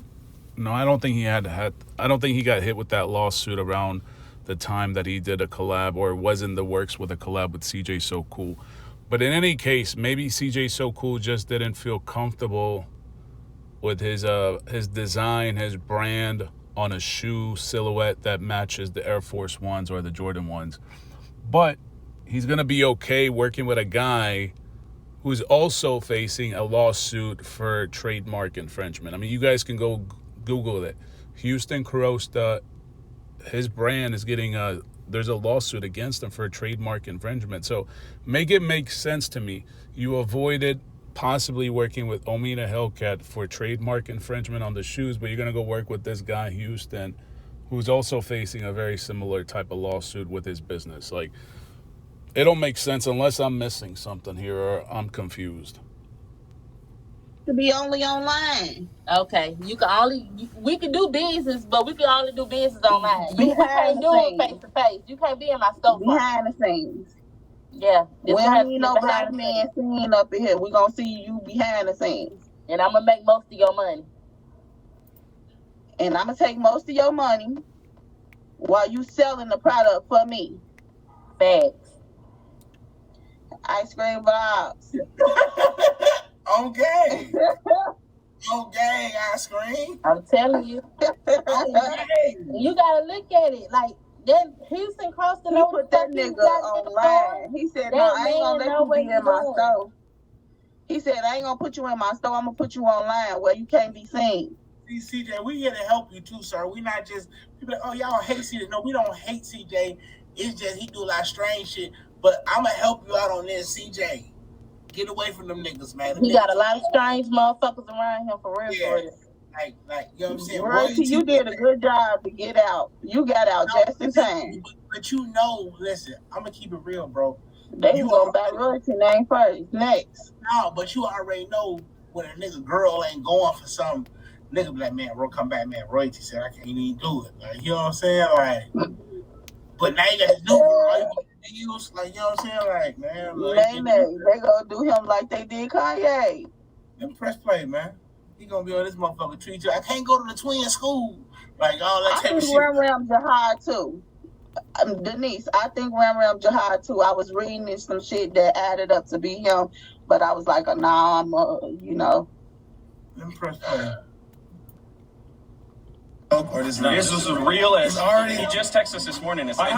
No, I don't think he I don't think he got hit with that lawsuit around the time that he did a collab or was in the works with a collab with CJ So Cool. But in any case, maybe CJ So Cool just didn't feel comfortable with his design, his brand on a shoe silhouette that matches the Air Force Ones or the Jordan ones. But he's going to be okay working with a guy who's also facing a lawsuit for trademark infringement. I mean, you guys can go Google it. Houston Crosta, his brand is getting there's a lawsuit against him for trademark infringement. So make it make sense to me. You avoided possibly working with OMI and HELLCAT for trademark infringement on the shoes, but you're going to go work with this guy, Houston, who's also facing a very similar type of lawsuit with his business. Like, it don't make sense unless I'm missing something here or I'm confused. To be only online. Okay, we can do business, but we can only do business online. You can't do it face to face. You can't be in my store. Behind the scenes. Yeah. We don't need no black man seen up in here. We gonna see you behind the scenes. And I'm gonna make most of your money. And I'm gonna take most of your money while you selling the product for me. Facts. Ice cream vibes. Okay. Okay, ice cream. I'm telling you. Okay. You gotta look at it. Like, that Houston Crosta, he put that nigga online. He said, no, I ain't gonna let you be in my store. He said, I ain't gonna put you in my store. I'm gonna put you online where you can't be seen. See, CJ, we here to help you too, sir. We not just people like, oh, y'all hate CJ. No, we don't hate CJ. It's just he do a lot of strange shit. But I'm gonna help you out on this, CJ. Get away from them niggas, man. He got a lot of strange motherfuckers around him, for real, for real. Like, you know what I'm saying? Royalty, you did a good job to get out. You got out just in time. But you know, listen, I'm gonna keep it real, bro. They gonna buy royalty name first, next. No, but you already know when a nigga girl ain't going for some nigga be like, man, bro, come back, man. Royalty said I can't even do it. Like, you know what I'm saying? Like, but now you got this new girl. Like, you know what I'm saying? Like, man, like, they gonna do him like they did Kanye. Then press play, man. He gonna be on this motherfucker treat you. I can't go to the twin school. Like all that type of shit. I think Ram Jihad too. Denise, I think Ram Jihad too. I was reading some shit that added up to be him, but I was like, nah, I'm you know. Then press play. This was real as he just texted us this morning. I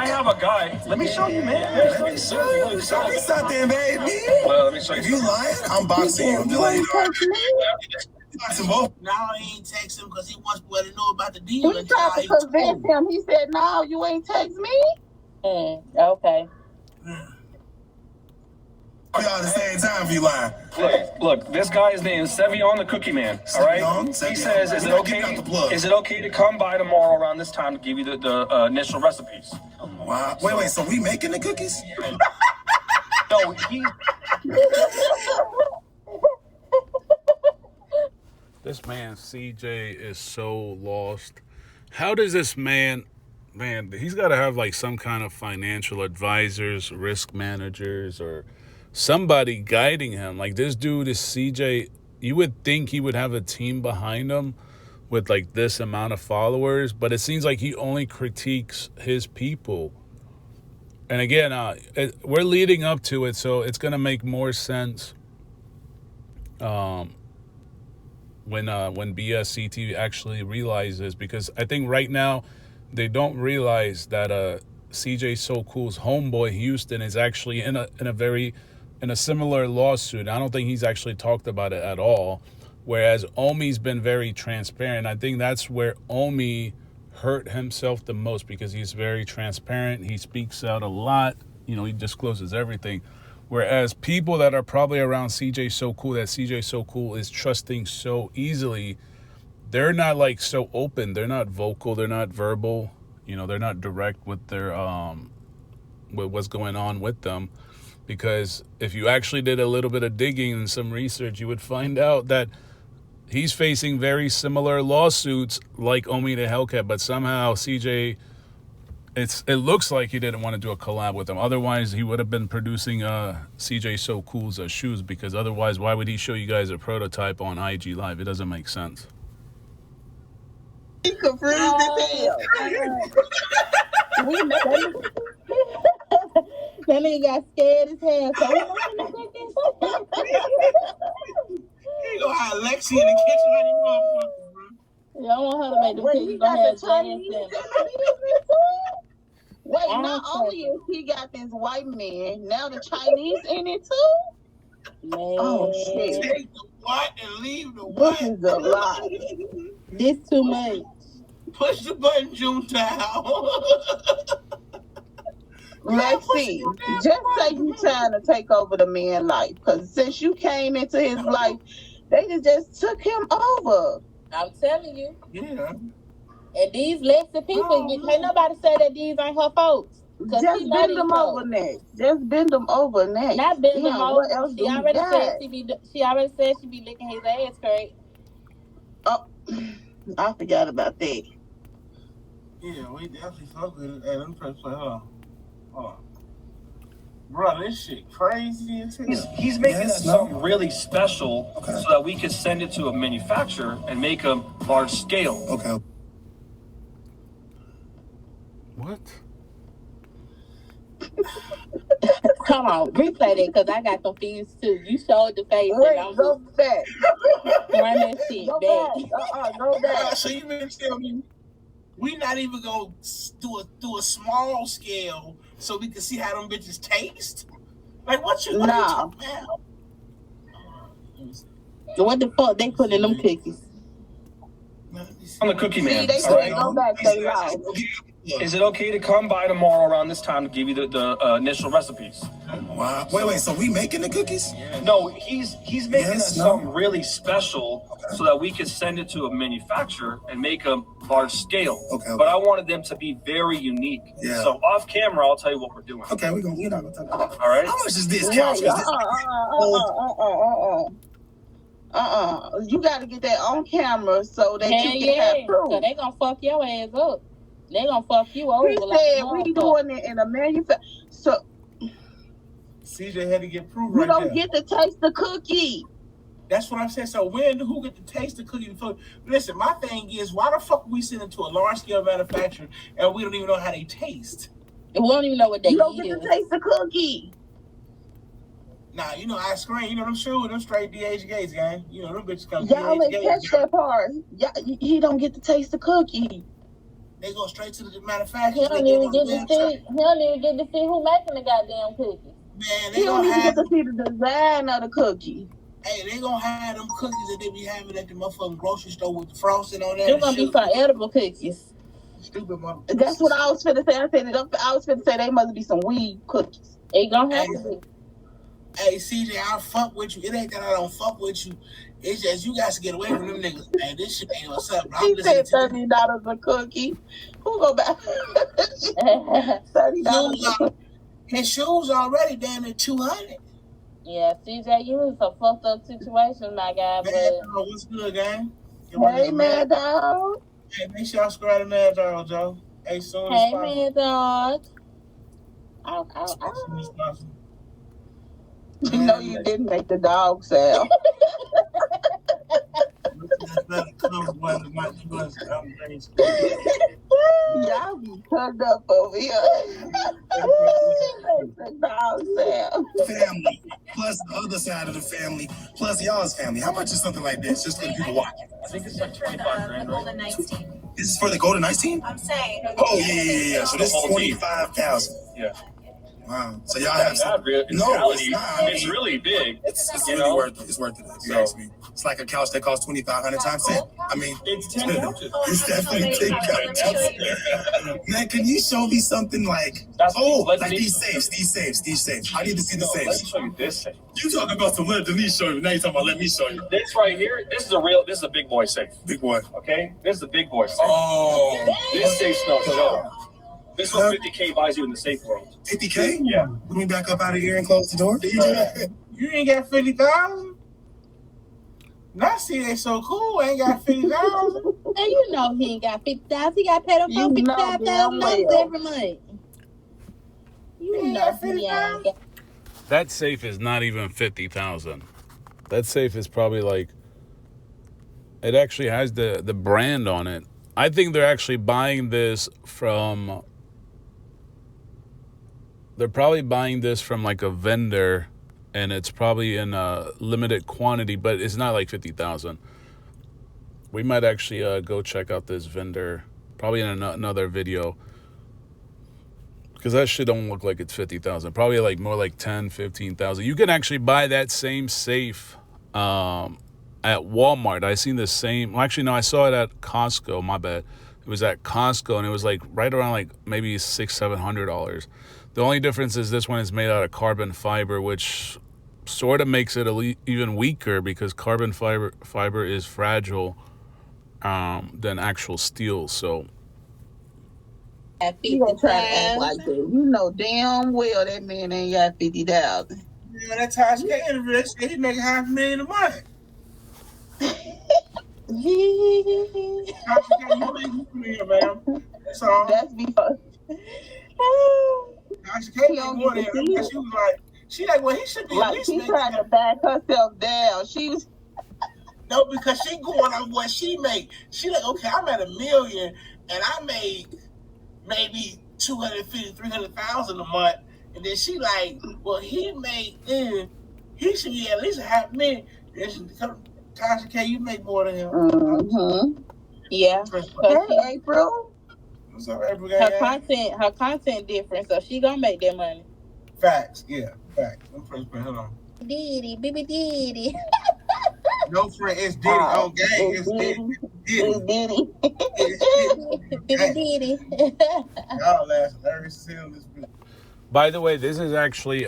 have a guy. Let me show you, man. Let me show you something, baby. Well, let me show you. If you lying, I'm boxing you. You ain't text me. Now he ain't text him because he wants to know about the deal. He tried to convince him. He said, no, you ain't text me. Okay. Y'all at the same time if you lying. Look, this guy's name is Sevion the Cookie Man. All right. He says, is it okay to come by tomorrow around this time to give you the initial recipes? Wow. Wait. So we making the cookies? No, This man, CJ, is so lost. How does this man, he's got to have like some kind of financial advisors, risk managers, or somebody guiding him. Like, this dude is CJ. You would think he would have a team behind him with like this amount of followers, but it seems like he only critiques his people. And again, we're leading up to it, so it's going to make more sense when BSCT actually realizes, because I think right now they don't realize that CJ So Cool's homeboy Houston is actually in a similar lawsuit. I don't think he's actually talked about it at all, whereas OMI's been very transparent. I think that's where OMI hurt himself the most, because he's very transparent. He speaks out a lot. You know, he discloses everything. Whereas people that are probably around CJ So Cool, that CJ So Cool is trusting so easily, they're not like so open. They're not vocal. They're not verbal. You know, they're not direct with their with what's going on with them. Because if you actually did a little bit of digging and some research, you would find out that he's facing very similar lawsuits like OMI to HELLCAT, but somehow CJ, it looks like he didn't want to do a collab with them. Otherwise, he would have been producing CJ So Cool's shoes, because otherwise, why would he show you guys a prototype on IG Live? It doesn't make sense. He confused as hell. That nigga got scared as hell. You gonna have Lexi in the kitchen like you motherfuckers, bro. Yeah, I want her to make the cookies. Wait, not only is he got this white man, now the Chinese in it too? Man. Oh shit. Take the what and leave the This what? is a lot. This too much. Push the button, Junetown. Let's see. Just say you trying to take over the man's life. Because since you came into his life, they just took him over. I'm telling you. Yeah. And these Lexi people, can't nobody say that these ain't her folks. Just bend them over next. Just bend them over next. Not bend them over. What else She already said she be licking his ass straight. Oh, I forgot about that. Yeah, we definitely fuck with it. Hey, let me press play. Hold on. Bro, this shit crazy as hell. He's making something really special so that we could send it to a manufacturer and make them large scale. Okay. What? Come on, replay that because I got confused too. You showed the face. Wait, go back. Run that shit back. Go back. So you mean to tell me we not even gonna do a small scale so we can see how them bitches taste? Like what you talking about? What the fuck they put in them cookies? I'm the cookie man. See, all right? go back, they loud. Is it okay to come by tomorrow around this time to give you the initial recipes? Wow. Wait. So we making the cookies? No, he's making us something really special so that we can send it to a manufacturer and make them large scale. Okay. But I wanted them to be very unique. Yeah. So off camera, I'll tell you what we're doing. Okay, we're not gonna talk about it. All right. How much is this couch? You got to get that on camera so that you can have proof. So they gonna fuck your ass up. They gonna fuck you over. He said we doing it in a manufacturer. So CJ had to get proof you right don't there. get to taste the cookie. That's what I'm saying. So who get to taste the cookie? Listen, my thing is, why the fuck we send it to a large scale manufacturer and we don't even know how they taste? We don't even know what they You don't get to taste the cookie. Nah, I screen, them shoes, them straight DH Gates, gang. Them bitches come Y'all DH ain't Gates. catch that part. He don't get to taste the cookie. They go straight to the manufacturer. He don't even get to see who making the goddamn cookie. Man, He don't even get to see the design of the cookie. Hey, they gonna have them cookies that they be having at the motherfucking grocery store with the frosting on there. They're gonna be some edible cookies. Stupid motherfuckers. That's what I was finna say. I was finna say they must be some weed cookies. It gonna have to be. Hey, CJ, I fuck with you. It ain't that I don't fuck with you. It's just you guys to get away from them niggas. Man, this shit ain't what's up. Bro. He said $30 a cookie. Who go back? $30. His shoes already damn near $200. Yeah, CJ, you in some fucked up situation, my guy. But what's good, gang? Hey, Mad Dog. Hey, make sure y'all subscribe to Mad Dog, Joe. Hey, soon hey, Mad Dog. Soon as possible. You know you didn't make the dog sound. Y'all be turned up over here. The dog sound. Family, plus the other side of the family, plus y'all's family. How much is something like this? Just for the people watching. I think it's like 25 grand, right? This is for the Golden Ice team? I'm saying. Oh, yeah. So this is 25,000. Yeah. Wow. So y'all have some. No, it's really big. It's really worth it. It's worth it, if you ask me. It's like a couch that costs 2,500 times 10. I mean, it's 10 couches. It's definitely 10 couches. Man, can you show me something like, these safes. I need to see the safes. Let me show you this safe. You talking about some let Denise show you. Now you talking about let me show you. This right here, this is a big boy safe. Big boy. Okay? This is a big boy safe. Oh. This safe smells so. This one $50K buys you in the safe world. 50K? Yeah. Let me back up out of here and close the door. Did you do that? You ain't got 50,000? Not see they so cool. Ain't got 50,000. And you know he ain't got 50,000. He got paid up for $55,000 every month. You know he ain't got. That safe is not even 50,000. That safe is probably like. It actually has the brand on it. I think they're actually buying this from. They're probably buying this from like a vendor, and it's probably in a limited quantity, but it's not like 50,000. We might actually go check out this vendor, probably in another video. because that shit don't look like it's 50,000. Probably like more like 10, 15,000. You can actually buy that same safe at Walmart. I seen the same. Well, actually, no, I saw it at Costco. My bad. It was at Costco, and it was like right around like maybe $600-700. The only difference is this one is made out of carbon fiber, which sort of makes it even weaker because carbon fiber is fragile than actual steel. So You gonna try to act like that? You know damn well that man ain't got 50,000. Yeah, that Tasha K interview, they said he make $500,000 a month. Tasha K, you make me man. That's all. That's because Tasha K don't more than she was like, she like, well, he should be like she trying to back herself down. She was no, because she going on what she make. She like, okay, I'm at $1 million and I made maybe 250,000-300,000 a month, and then she like, well, he should be at least $500,000. Then she come, Tasha K, you make more than him. Mm-hmm. Yeah. Hey, April. What's up, April? Her content different, so she gonna make that money. Facts, yeah, facts. I'm first hold on. Diddy, baby Diddy. No friend, it's Diddy. Oh, gang, it's Diddy. It's Diddy. Baby Diddy. Y'all last hilarious as hell this week. by the way, this is actually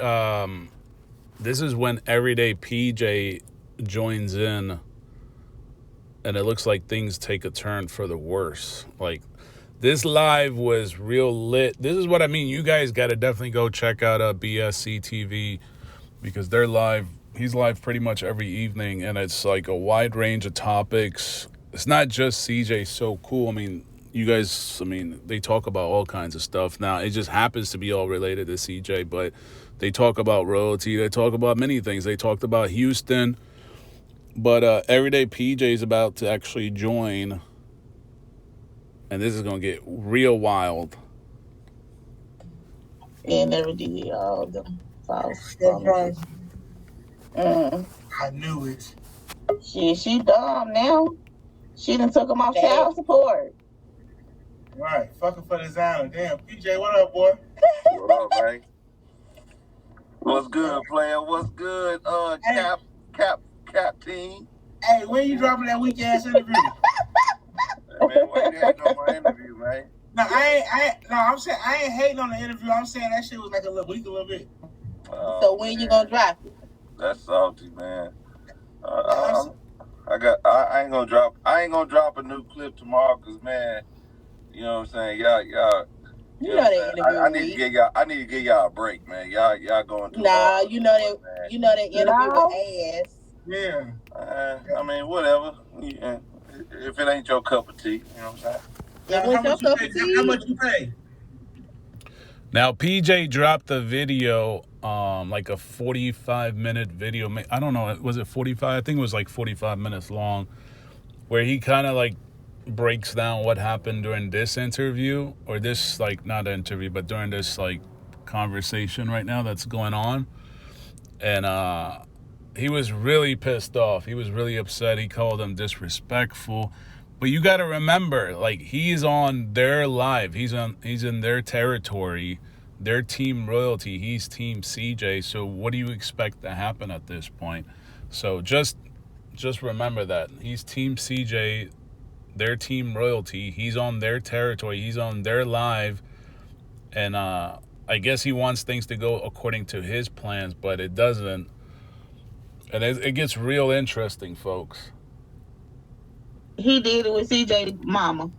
this is when Everyday PJ joins in, and it looks like things take a turn for the worse. Like, this live was real lit. This is what I mean. You guys got to definitely go check out BSC TV, because they're live. He's live pretty much every evening, and it's like a wide range of topics. It's not just CJ So Cool. I mean, you guys, I mean, they talk about all kinds of stuff. Now, it just happens to be all related to CJ, but they talk about royalty. They talk about many things. They talked about Houston. But Everyday PJ is about to actually join, and this is going to get real wild. And never did all the false. I knew it. She dumb now. She done took him off child support. Right, fucking for designer. Damn, PJ, what up, boy? What up, man? What's good, player? What's good, cap team? Hey, when you dropping that weak ass interview? Hey, man, why you ain't on my interview, man? No, I'm saying I ain't hating on the interview. I'm saying that shit was like a little bit. So when you gonna drop it? That's salty, man. I ain't gonna drop a new clip tomorrow, cause man, you know what I'm saying? Y'all. You know that interview. I need to give y'all a break, man. Y'all going too hard. Nah, you know that interview with ass. Yeah. I mean, whatever. Yeah. If it ain't your cup of tea, you know what I'm saying? How much you pay? Now, PJ dropped the video, like a 45-minute video. I don't know, was it 45? I think it was like 45 minutes long, where he kind of like breaks down what happened during this interview, or this, like, not an interview, but during this, like, conversation right now that's going on. And he was really pissed off. He was really upset. He called him disrespectful. But you got to remember, like, he's on their live. He's in their territory, their team royalty. He's team CJ. So what do you expect to happen at this point? So just remember that. He's team CJ, their team royalty. He's on their territory. He's on their live. And I guess he wants things to go according to his plans, but it doesn't. And it gets real interesting, folks. He did it with CJ mama.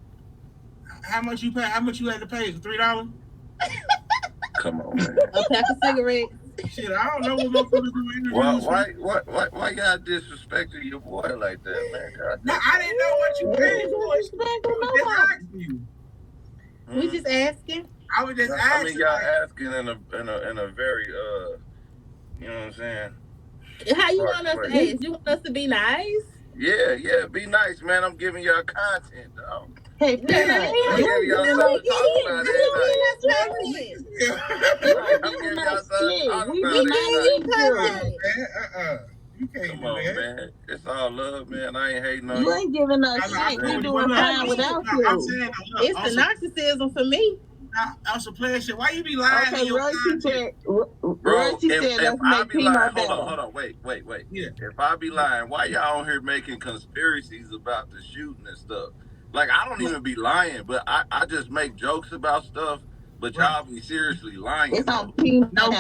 How much you pay? How much you had to pay? $3? Come on, man. A pack of cigarettes. Shit, I don't know what motherfuckers do interviews. Why y'all disrespecting your boy like that, man? No, I didn't know what you paid for. We just asking. I was just asking. I mean, y'all asking in a very you know what I'm saying? How you want us to ask? You want us to be nice? Yeah, be nice, man. I'm giving y'all content, dog. Hey, I'm giving y'all something to talk about every night. You can't Come do on, that. man. It's all love, man. I ain't hating on you. You ain't giving us shit. We doing fine without you. It's the narcissism for me. That's a player shit. Why you be lying in your content? Bro, if I be lying, hold on, wait. Yeah. If I be lying, why y'all on here making conspiracies about the shooting and stuff? Like, I don't even be lying, but I just make jokes about stuff, but y'all be seriously lying. It's though. on peanut. No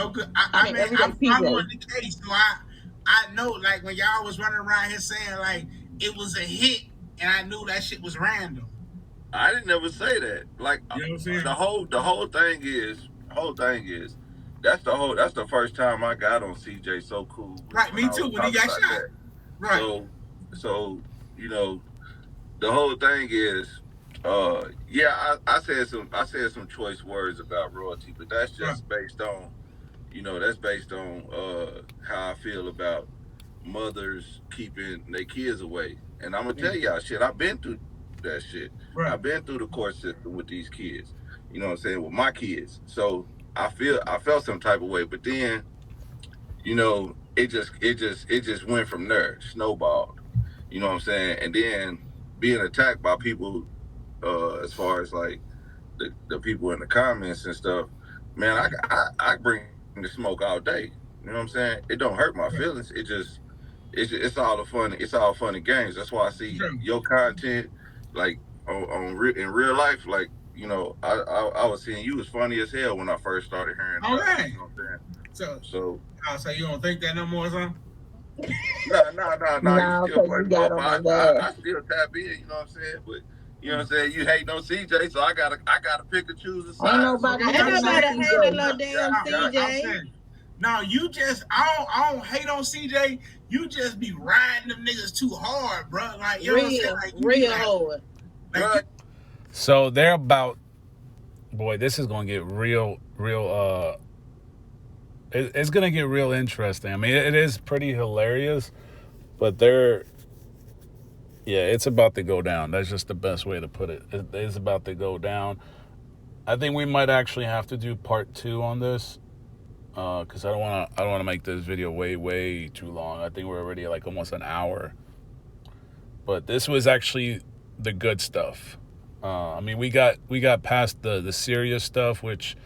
good. I mean, I'm following the case, so I know, like, when y'all was running around here saying, like, it was a hit, and I knew that shit was random. I didn't never say that. Like, You know what I'm saying? the whole thing is that's the first time I got on CJ So Cool. Right, me too, when he got shot. That. Right. So you know, the whole thing is, yeah, I said some choice words about royalty, but that's just based on, how I feel about mothers keeping their kids away. And I'm gonna tell y'all, shit, I've been through that shit. Right. I've been through the court system with these kids. You know what I'm saying? With my kids. So I felt some type of way, but then, it just went from there, snowballed. You know what I'm saying? And then being attacked by people, as far as like the people in the comments and stuff, man, I bring the smoke all day. You know what I'm saying? It don't hurt my feelings. It's all fun and games. That's why I see your content, like in real life. Like, I was seeing you was funny as hell when I first started hearing. All right. You know what I'm saying? So you don't think that no more, son? No. You still funny, I still tap in. You know what I'm saying? But you know what I'm saying? You hate no CJ, so I gotta pick and choose a side. Ain't nobody hating no damn CJ. No, I don't hate on CJ. You just be riding them niggas too hard, bro. Like, you know what I'm saying? Like, real hard. Like, So they're about, boy, this is gonna get real. It's gonna get real interesting. I mean, it is pretty hilarious, but it's about to go down. That's just the best way to put it. It is about to go down. I think we might actually have to do part 2 on this, because I don't want to make this video way too long. I think we're already like almost an hour. But this was actually the good stuff. I mean, we got past the serious stuff, which,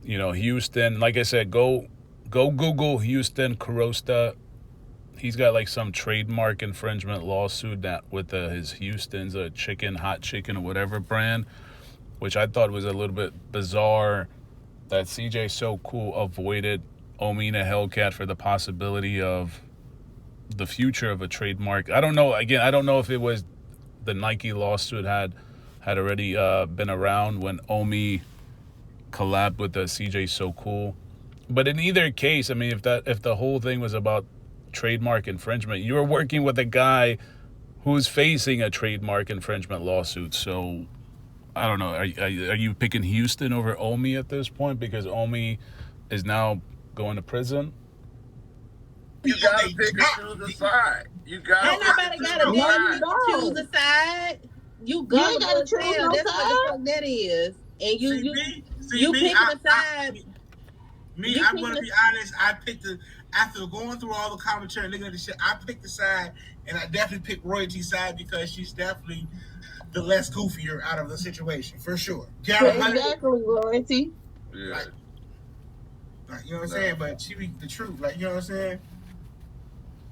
Houston. Like I said, go Google Houston Carosta. He's got like some trademark infringement lawsuit that with his Houston's hot chicken or whatever brand, which I thought was a little bit bizarre that CJ So Cool avoided OMI and HELLCAT for the possibility of the future of a trademark. I don't know. Again, I don't know if it was the Nike lawsuit had already been around when OMI collabed with the CJ So Cool. But in either case, I mean, if the whole thing was about trademark infringement, you were working with a guy who's facing a trademark infringement lawsuit. So I don't know. Are you picking Houston over OMI at this point because OMI is now going to prison? You gotta pick and choose a side. Ain't nobody gotta choose a side. You gotta choose no side. That's what the fuck that is. And you picking a side. I'm gonna be honest. I picked after going through all the commentary and looking at the shit, I picked the side, and I definitely picked Royalty's side because she's definitely the less goofier out of the situation, for sure. Exactly, Royalty. Yeah. Like, you know what I'm saying? But she be the truth. Like, you know what I'm saying?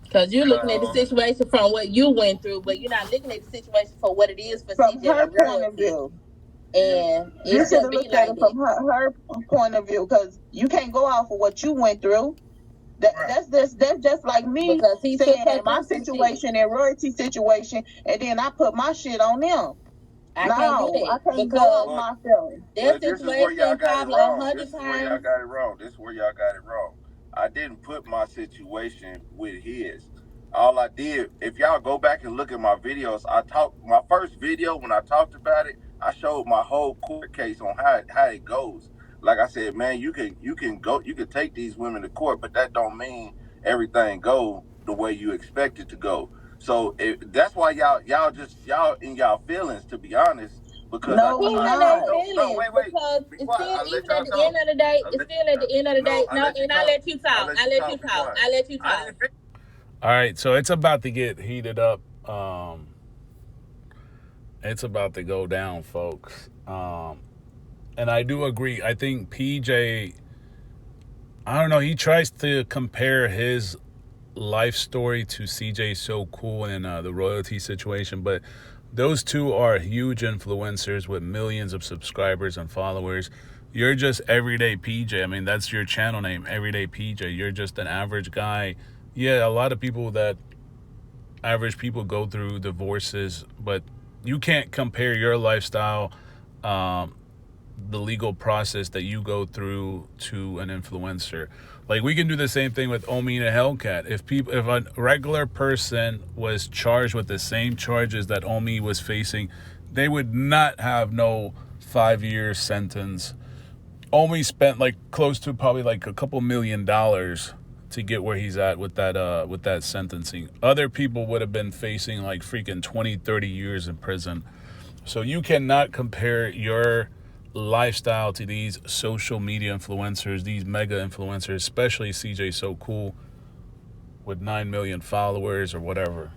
Because you're looking at the situation from what you went through, but you're not looking at the situation for what it is for from CJ her point of view. And you should have looked at it from her point of view, because you can't go off of what you went through. That's just like me saying my situation and Royalty's situation, and then I put my shit on them. I can't go off my feelings. This is where y'all got it wrong. This is where y'all got it wrong. I didn't put my situation with his. All I did, if y'all go back and look at my videos, my first video when I talked about it, I showed my whole court case on how it goes. Like I said, man, you can take these women to court, but that don't mean everything go the way you expect it to go. So that's why y'all in y'all feelings, to be honest. Because wait. Because it's still, even at the end of the day, and I let you talk. All right, so it's about to get heated up. It's about to go down, folks. And I do agree. I think PJ, I don't know, he tries to compare his life story to CJ So Cool and the royalty situation, but those two are huge influencers with millions of subscribers and followers. You're just everyday PJ. I mean, that's your channel name, Everyday PJ. You're just an average guy. Yeah, a lot of average people go through divorces, but you can't compare your lifestyle, the legal process that you go through, to an influencer. Like, we can do the same thing with OMI and HELLCAT. If a regular person was charged with the same charges that OMI was facing, they would not have no 5-year sentence. OMI spent like close to probably like a couple $1 million to get where he's at with that sentencing. Other people would have been facing like freaking 20, 30 years in prison. So you cannot compare your lifestyle to these social media influencers, these mega influencers, especially CJ So Cool with 9 million followers or whatever.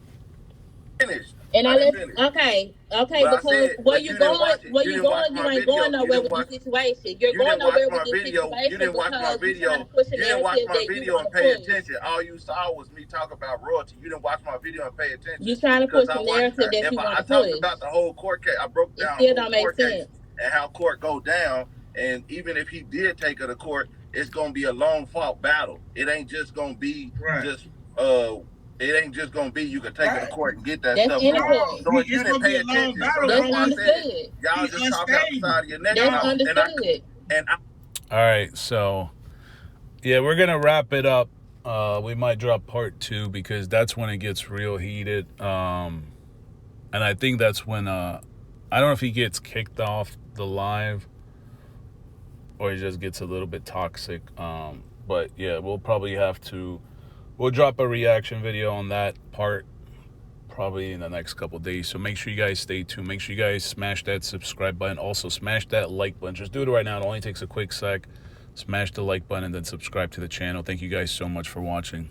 Finished. And I didn't let finish. okay, But because said, where but you you didn't going, watch it. you ain't going nowhere with this situation. You're going nowhere with this You situation didn't watch my because you're video. trying to push a You didn't watch narrative my that you video want and to pay push. attention. All you saw was me talk about royalty. You didn't watch my video and pay attention. You're trying to push Because a narrative that you want to talked push. about the whole court case. I broke It down still the don't whole make court case sense. and how court go down. And even if he did take her to court, it's gonna be a long fought battle. It ain't just gonna be it ain't just gonna be you can take her to court and get that That's stuff innocent. going. So if you didn't pay attention, so that's why I said y'all just talking out the side of your neck. That's understood. All right, so yeah, we're gonna wrap it up. We might drop part 2 because that's when it gets real heated. And I think that's when I don't know if he gets kicked off the live or he just gets a little bit toxic. But yeah, we'll drop a reaction video on that part probably in the next couple days. So make sure you guys stay tuned. Make sure you guys smash that subscribe button. Also smash that like button. Just do it right now. It only takes a quick sec. Smash the like button and then subscribe to the channel. Thank you guys so much for watching.